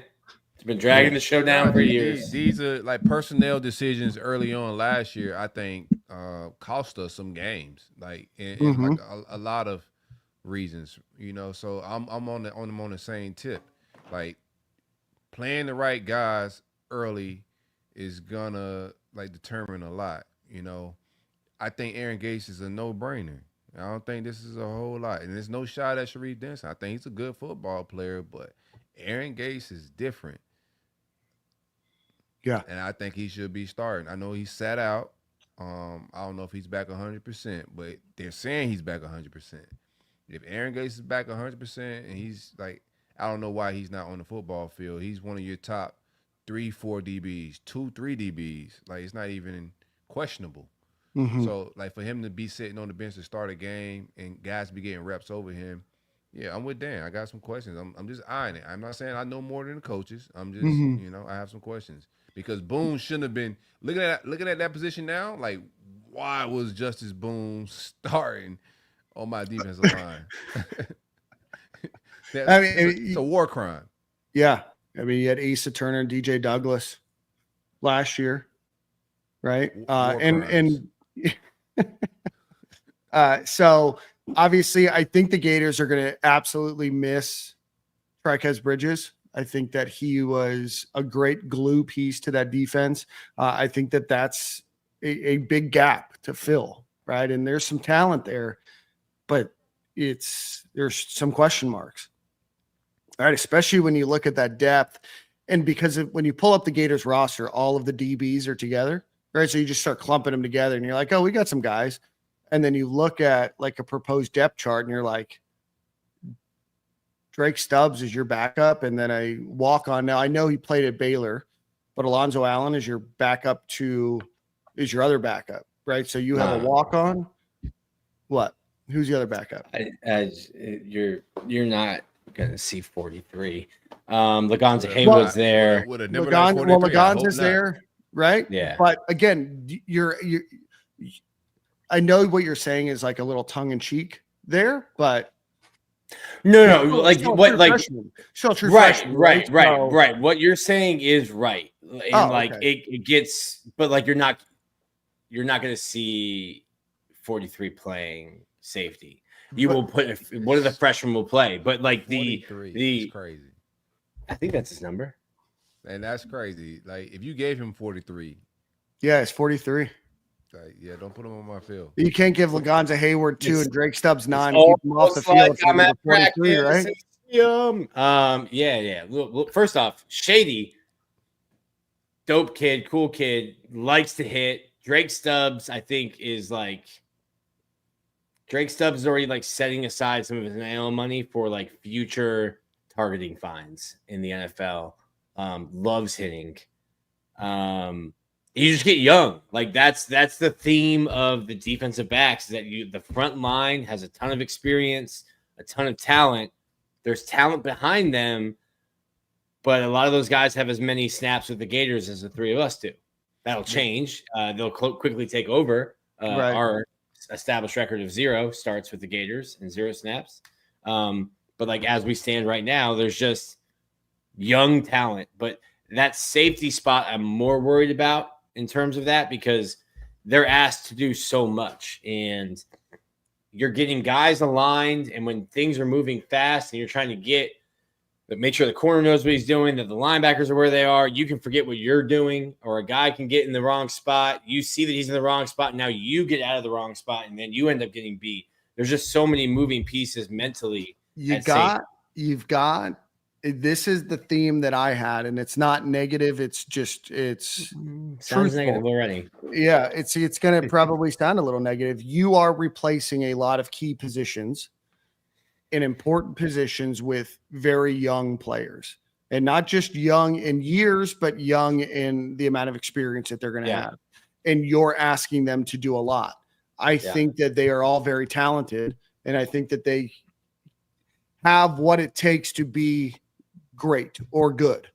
He's been dragging the show down for years. These are like personnel decisions early on last year, I think, cost us some games. Like, like a lot of reasons, you know. So I'm on the same tip. Like, playing the right guys early is gonna determine a lot, you know. I think Aaron Gates is a no-brainer. I don't think this is a whole lot. And there's no shot at Sharif Denson. I think he's a good football player, but Aaron Gates is different. Yeah. And I think he should be starting. I know he sat out. I don't know if he's back 100%, but they're saying he's back 100%. If Aaron Gates is back 100% and he's I don't know why he's not on the football field. He's one of your top 3-4 DBs, 2-3 DBs. Like, it's not even questionable. Mhm. So, like, for him to be sitting on the bench to start a game and guys be getting reps over him, yeah, I'm with Dan. I got some questions. I'm just eyeing it. I'm not saying I know more than the coaches. I'm just, Mhm. I have some questions because Boone shouldn't have been looking at that position now. Like, why was Justice Boone starting on my defensive line? I mean, it's a war crime. Yeah. I mean, you had Asa Turner and DJ Douglas last year, right? So obviously, I think the Gators are going to absolutely miss Trikez Bridges. I think that he was a great glue piece to that defense. I think that that's a big gap to fill, right? And there's some talent there, but there's some question marks. All right, especially when you look at that depth. And because when you pull up the Gators roster, all of the DBs are together, right? So you just start clumping them together and you're like, oh, we got some guys. And then you look at like a proposed depth chart and you're like, Drake Stubbs is your backup. And then a walk on. Now I know he played at Baylor, but Alonzo Allen is your is your other backup, right? So you have a walk on. What? Who's the other backup? You're not gonna see 43. Lagonza Haywood's there. Lagonza's there, right? Yeah. But again, I know what you're saying is like a little tongue in cheek there, but no, like what, like still true. Right. What you're saying is right, and it gets, but like you're not gonna see 43 playing safety. Will put one of the freshmen will play, but like the crazy. I think that's his number, and that's crazy. Like if you gave him 43, yeah, it's 43. Like, yeah, don't put him on my field. You can't give Lagonza Hayward 2 and Drake Stubbs 9 and keep them off the field. I'm at 43, right? Yeah. Look, first off, Shady, dope kid, cool kid, likes to hit. Drake Stubbs, I think, is like. Drake Stubbs is already like setting aside some of his NIL money for like future targeting fines in the NFL. Loves hitting. You just get young. Like that's the theme of the defensive backs, is that the front line has a ton of experience, a ton of talent. There's talent behind them, but a lot of those guys have as many snaps with the Gators as the three of us do. That'll change. They'll quickly take over. Right. Our established record of 0 starts with the Gators and 0 snaps. But like as we stand right now, there's just young talent. But that safety spot I'm more worried about in terms of that, because they're asked to do so much and you're getting guys aligned. And when things are moving fast and you're trying to make sure the corner knows what he's doing, that the linebackers are where they are, you can forget what you're doing, or a guy can get in the wrong spot. You see that he's in the wrong spot. Now you get out of the wrong spot and then you end up getting beat. There's just so many moving pieces mentally. This is the theme that I had, and it's not negative. It's sounds negative already. Yeah. It's going to probably sound a little negative. You are replacing a lot of key positions in important positions with very young players, and not just young in years, but young in the amount of experience that they're going to have. And you're asking them to do a lot. I think that they are all very talented, and I think that they have what it takes to be great or good.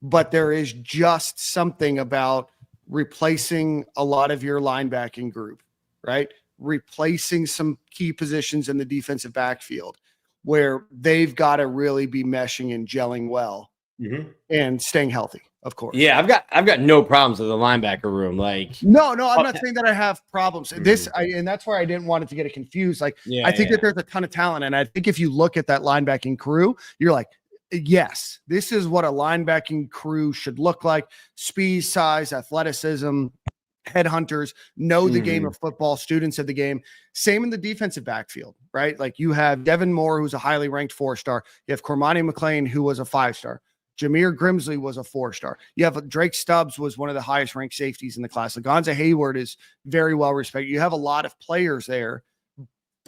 But there is just something about replacing a lot of your linebacking group, right? Replacing some key positions in the defensive backfield where they've got to really be meshing and gelling well and staying healthy, of course. Yeah, I've got no problems with the linebacker room. Like, no, I'm not saying that I have problems. And that's where I didn't want it to get it confused. Like, I think that there's a ton of talent, and I think if you look at that linebacking crew, you're like, yes, this is what a linebacking crew should look like: speed, size, athleticism. Headhunters know the game of football, students of the game. Same in the defensive backfield, right? Like you have Devin Moore, who's a highly ranked 4-star. You have Cormani McClain, who was a 5-star. Jameer Grimsley was a 4-star. You have Drake Stubbs, was one of the highest ranked safeties in the class. Lagonza Hayward is very well respected. You have a lot of players there,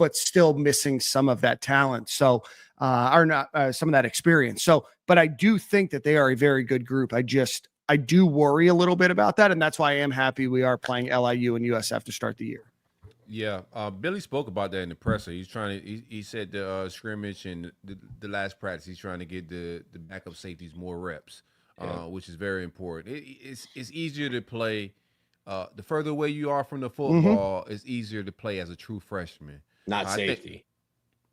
but still missing some of that talent. So, or not some of that experience. So, but I do think that they are a very good group. I do worry a little bit about that. And that's why I am happy we are playing LIU and USF to start the year. Yeah, Billy spoke about that in the presser. He's trying to. He said the scrimmage and the last practice. He's trying to get the backup safeties more reps, which is very important. It's easier to play. The further away you are from the football, it's easier to play as a true freshman. Not safety.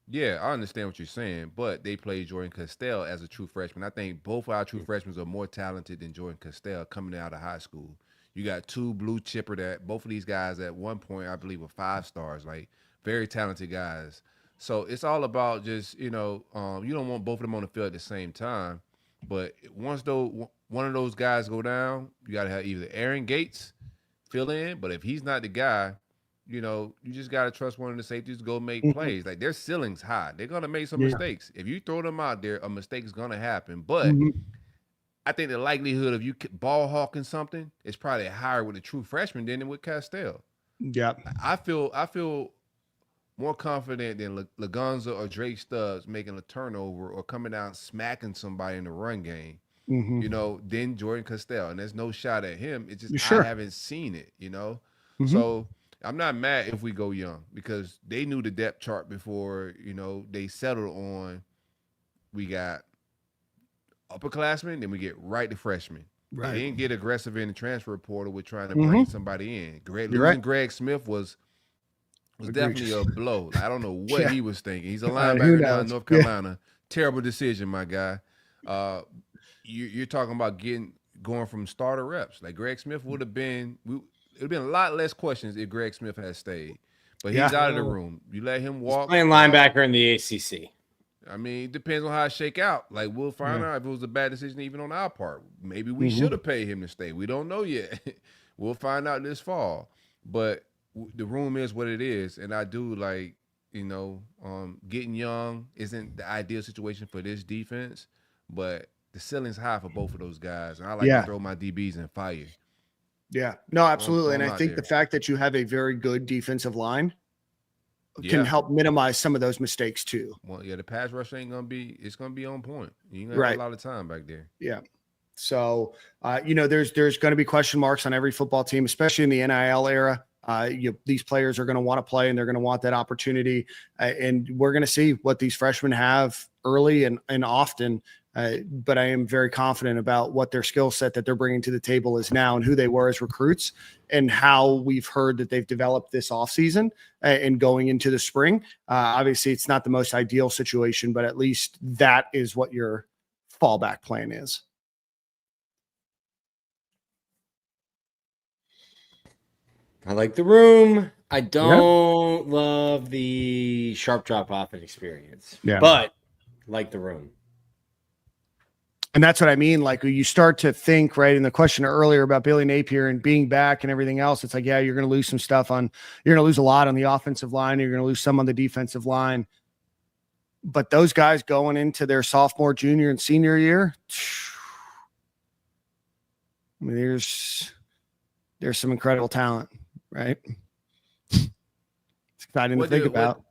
Yeah, I understand what you're saying, but they played Jordan Castell as a true freshman. I think both our true freshmen are more talented than Jordan Castell coming out of high school. You got two blue chipper that both of these guys at one point, I believe, were 5 stars, like very talented guys. So it's all about just, you don't want both of them on the field at the same time. But once one of those guys go down, you got to have either Aaron Gates fill in. But if he's not the guy, you just got to trust one of the safeties to go make plays. Like their ceiling's high. They're going to make some mistakes. If you throw them out there, a mistake is going to happen. But I think the likelihood of you ball hawking something is probably higher with a true freshman than with Castell. Yeah, I feel more confident than Lagonza or Drake Stubbs making a turnover or coming down smacking somebody in the run game. Than Jordan Castell, and there's no shot at him. It's just I haven't seen it. So I'm not mad if we go young because they knew the depth chart before. They settled on we got upperclassmen, then we get right to freshmen. Right. They didn't get aggressive in the transfer portal with trying to bring somebody in. Losing Greg Smith was definitely a blow. I don't know what he was thinking. He's a linebacker now in North Carolina. Yeah. Terrible decision, my guy. You're talking about going from starter reps. Like Greg Smith would have been. It would have been a lot less questions if Greg Smith had stayed. But he's out of the room. You let him walk. He's playing linebacker in the ACC. I mean, it depends on how it shake out. Like, we'll find out if it was a bad decision even on our part. Maybe we should have paid him to stay. We don't know yet. We'll find out this fall. But the room is what it is. And I do like, getting young isn't the ideal situation for this defense. But the ceiling's high for both of those guys. And I like to throw my DBs in fire. Yeah. No, absolutely. And I think the fact that you have a very good defensive line can help minimize some of those mistakes too. Well, the pass rush it's going to be on point. You have a lot of time back there. Yeah. So, there's going to be question marks on every football team, especially in the NIL era. These players are going to want to play and they're going to want that opportunity. And we're going to see what these freshmen have early and often. But I am very confident about what their skill set that they're bringing to the table is now and who they were as recruits and how we've heard that they've developed this offseason and going into the spring. Obviously, it's not the most ideal situation, but at least that is what your fallback plan is. I like the room. I don't love the sharp drop off and experience, but like the room. And that's what I mean. Like you start to think, right, in the question earlier about Billy Napier and being back and everything else, it's like, you're going to lose some stuff you're going to lose a lot on the offensive line. You're going to lose some on the defensive line. But those guys going into their sophomore, junior, and senior year, I mean, there's some incredible talent, right? It's exciting to think about.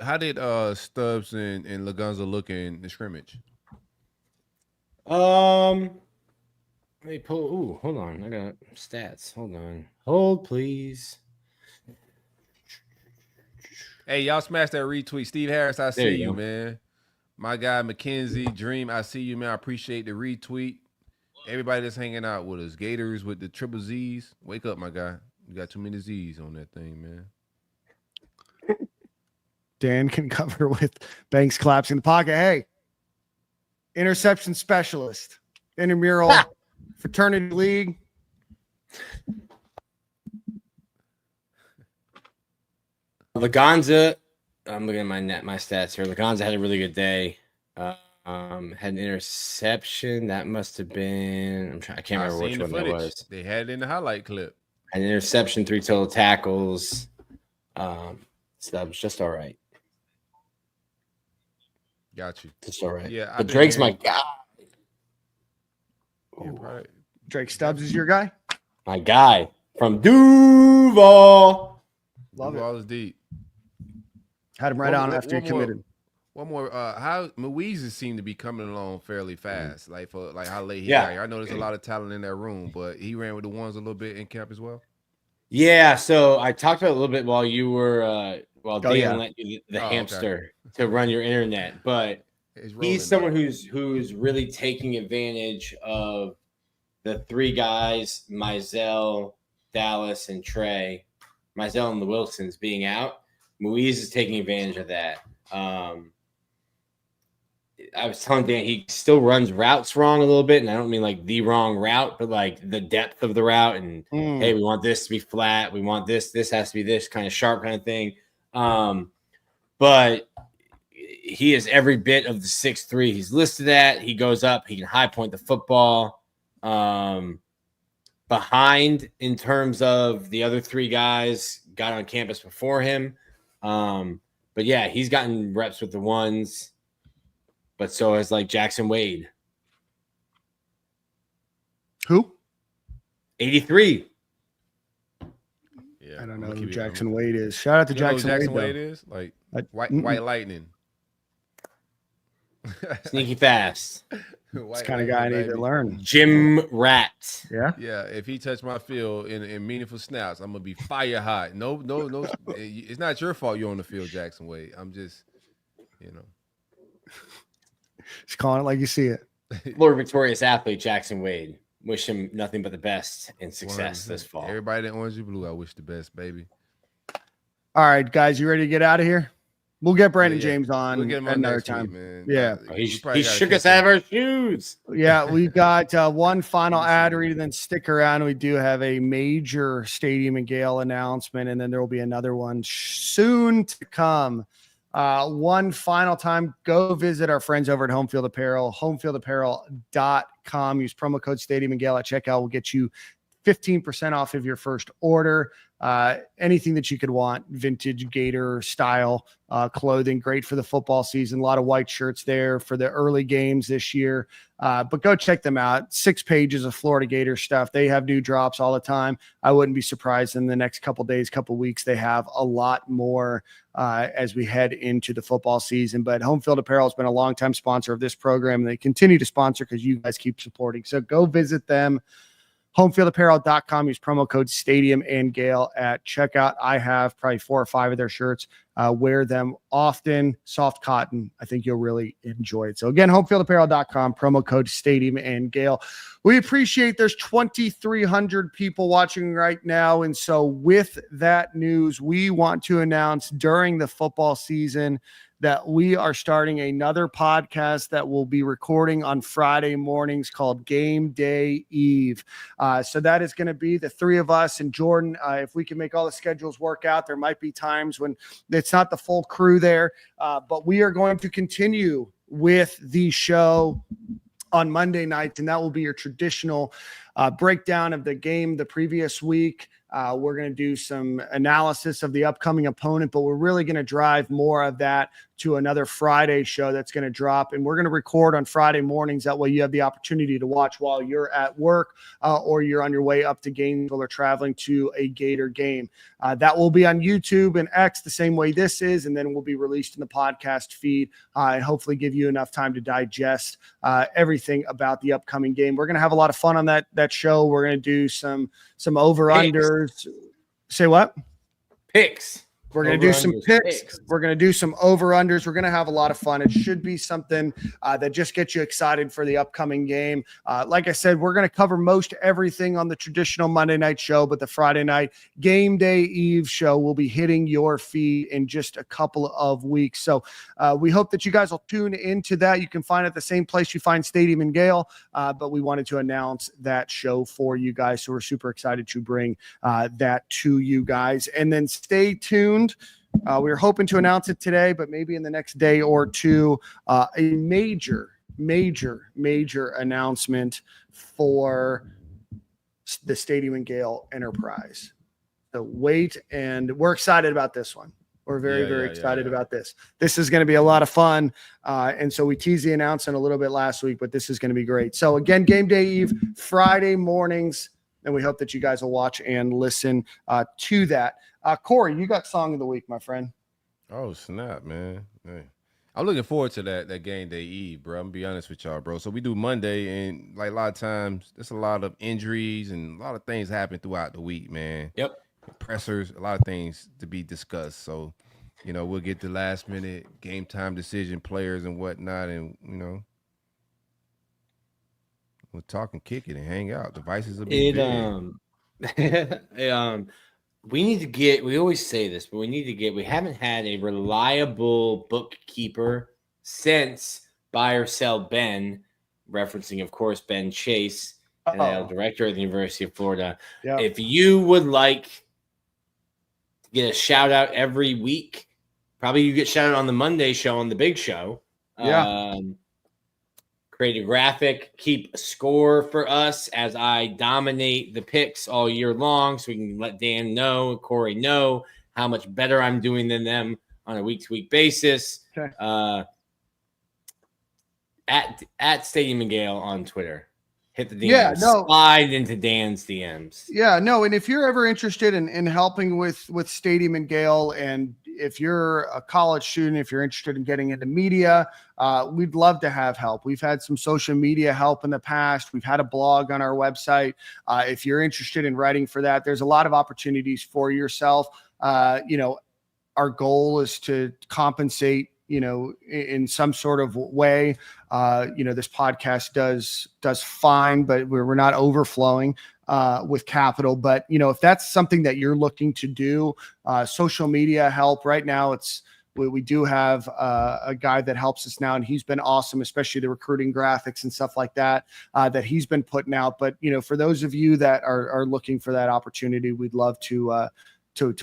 How did Stubbs and Lagonza look in the scrimmage? Let me pull. Ooh, hold on. I got stats. Hold on. Hold, please. Hey, y'all smash that retweet. Steve Harris, I see you, man. My guy, McKenzie, Dream, I see you, man. I appreciate the retweet. Everybody that's hanging out with us. Gators with the triple Z's. Wake up, my guy. You got too many Z's on that thing, man. Dan can cover with Banks collapsing the pocket. Hey. Interception specialist, intramural fraternity league. Lagonza, I'm looking at my stats here. Lagonza had a really good day. Had an interception. That must have been. I can't remember which one that was. They had it in the highlight clip. An interception, 3 total tackles. So that was just all right. Got you. It's all right. Yeah, but Drake's my guy. Yeah, right. Drake Stubbs is your guy? My guy from Duval. Love Duval is deep. Had him right on after he committed. One more. How Moises seemed to be coming along fairly fast, for how late he Yeah. got here. I know there's a lot of talent in that room, but he ran with the ones a little bit in camp as well. Yeah, so I talked about it a little bit while you were Dan let you the hamster to run your internet, but he's someone who's really taking advantage of the three guys, Mizell, Dallas, and Trey, Mizell and the Wilsons being out. Moise is taking advantage of that. I was telling Dan he still runs routes wrong a little bit, and I don't mean like the wrong route, but like the depth of the route. And hey, we want this to be flat. We want this. This has to be this kind of sharp kind of thing. But he is every bit of the 6'3" he's listed at. He goes up. He can high point the football. Behind in terms of the other three guys got on campus before him. But yeah, he's gotten reps with the ones. But so has like Jackson Wade. Who? 83. Yeah, I don't know who Jackson Wade is. Shout out to Jackson Wade is like White Lightning. Sneaky fast. This kind of guy I need to learn. Jim Rat. Yeah. Yeah. If he touched my field in meaningful snaps, I'm gonna be fire hot. No. It's not your fault you're on the field, Jackson Wade. I'm just, Just calling it like you see it. Florida victorious athlete Jackson Wade. Wish him nothing but the best and success this fall. Everybody that orange and blue, I wish the best, baby. All right, guys, you ready to get out of here? We'll get Brandon James on another time. Week, man. Yeah. He shook us out of our shoes. Yeah, we've got one final ad read, and then stick around. We do have a major Stadium and Gale announcement, and then there will be another one soon to come. One final time, go visit our friends over at Home Field Apparel, homefieldapparel.com. Use promo code Stadium and Gale at checkout. We'll get you 15% off of your first order. Anything that you could want, vintage Gator style clothing, great for the football season. A lot of white shirts there for the early games this year. But go check them out. 6 pages of Florida Gator stuff. They have new drops all the time. I wouldn't be surprised in the next couple days, couple weeks, they have a lot more as we head into the football season. But Home Field Apparel has been a longtime sponsor of this program, and they continue to sponsor because you guys keep supporting. So go visit them. Homefieldapparel.com. Use promo code Stadium and Gale at checkout. I have probably 4 or 5 of their shirts. Wear them often. Soft cotton. I think you'll really enjoy it. So again, homefieldapparel.com, promo code Stadium and Gale. We appreciate there's 2,300 people watching right now. And so with that news, we want to announce during the football season that we are starting another podcast that we'll be recording on Friday mornings called Game Day Eve. So that is going to be the 3 of us and Jordan. If we can make all the schedules work out, there might be times when it's not the full crew there, but we are going to continue with the show on Monday nights, and that will be your traditional breakdown of the game the previous week. We're going to do some analysis of the upcoming opponent, but we're really going to drive more of that to another Friday show that's going to drop. And we're going to record on Friday mornings. That way you have the opportunity to watch while you're at work or you're on your way up to Gainesville or traveling to a Gator game. That will be on YouTube and X the same way this is, and then will be released in the podcast feed and hopefully give you enough time to digest everything about the upcoming game. We're going to have a lot of fun on that show. We're going to do some over-unders. Say what? Picks. We're going to do some picks. We're going to do some over-unders. We're going to have a lot of fun. It should be something that just gets you excited for the upcoming game. Like I said, we're going to cover most everything on the traditional Monday night show, but the Friday night Game Day Eve show will be hitting your feed in just a couple of weeks. So we hope that you guys will tune into that. You can find it at the same place you find Stadium and Gale, but we wanted to announce that show for you guys. So we're super excited to bring that to you guys. And then stay tuned. We were hoping to announce it today, but maybe in the next day or two, a major announcement for the Stadium and Gale Enterprise. So wait, and we're excited about this one. We're very excited about this. This is going to be a lot of fun. And so we teased the announcement a little bit last week, but this is going to be great. So again, Game Day Eve, Friday mornings, and we hope that you guys will watch and listen to that. Corey, you got Song of the Week, my friend. Oh snap, man! Hey. I'm looking forward to that game day eve, bro. I'm gonna be honest with y'all, bro. So we do Monday, and like a lot of times, there's a lot of injuries and a lot of things happen throughout the week, man. Yep. Pressers, a lot of things to be discussed. So, we'll get the last minute game time decision players and whatnot, and we'll talk and kick it and hang out. Devices will be big. We always say this, but we haven't had a reliable bookkeeper since buy or sell Ben, referencing, of course, Ben Chase, NIL director at the University of Florida. Yeah. If you would like to get a shout out every week, probably you get shout out on the Monday show on the big show. Yeah. Create a graphic, keep a score for us as I dominate the picks all year long, so we can let Dan know, Corey know how much better I'm doing than them on a week-to-week basis. Okay. At Stadium and Gale on Twitter. Hit the DMs. Yeah, no. Slide into Dan's DMs. Yeah, no, and if you're ever interested in helping with Stadium and Gale, and if you're a college student, if you're interested in getting into media, we'd love to have help. We've had some social media help in the past. We've had a blog on our website. If you're interested in writing for that, there's a lot of opportunities for yourself. Our goal is to compensate, in some sort of way. This podcast does fine, but we're not overflowing with capital. But, if that's something that you're looking to do, social media help right now, we do have a guy that helps us now, and he's been awesome, especially the recruiting graphics and stuff like that, that he's been putting out. But, for those of you that are looking for that opportunity, we'd love to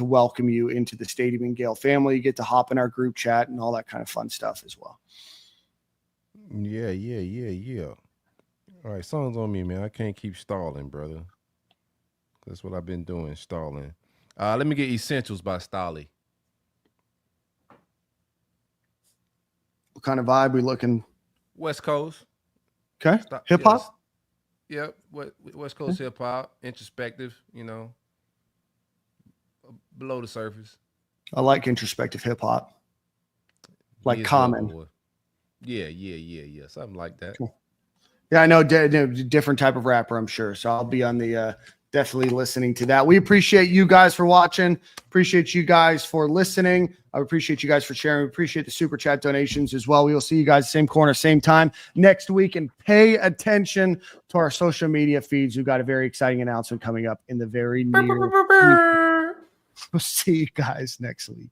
welcome you into the Stadium and Gale family. You get to hop in our group chat and all that kind of fun stuff as well. Yeah. All right, songs on me, man. I can't keep stalling, brother. That's what I've been doing, stalling. Let me get Essentials by Stolly. What kind of vibe we looking? West Coast. Okay. Hip hop? Yep. West Coast hip hop, introspective, below the surface. I like introspective hip hop. Like Common. Yeah. Something like that. Cool. Yeah, I know different type of rapper, I'm sure. So I'll be on the definitely listening to that. We appreciate you guys for watching. Appreciate you guys for listening. I appreciate you guys for sharing. We appreciate the super chat donations as well. We will see you guys same corner, same time next week. And pay attention to our social media feeds. We've got a very exciting announcement coming up in the very near future. We'll see you guys next week.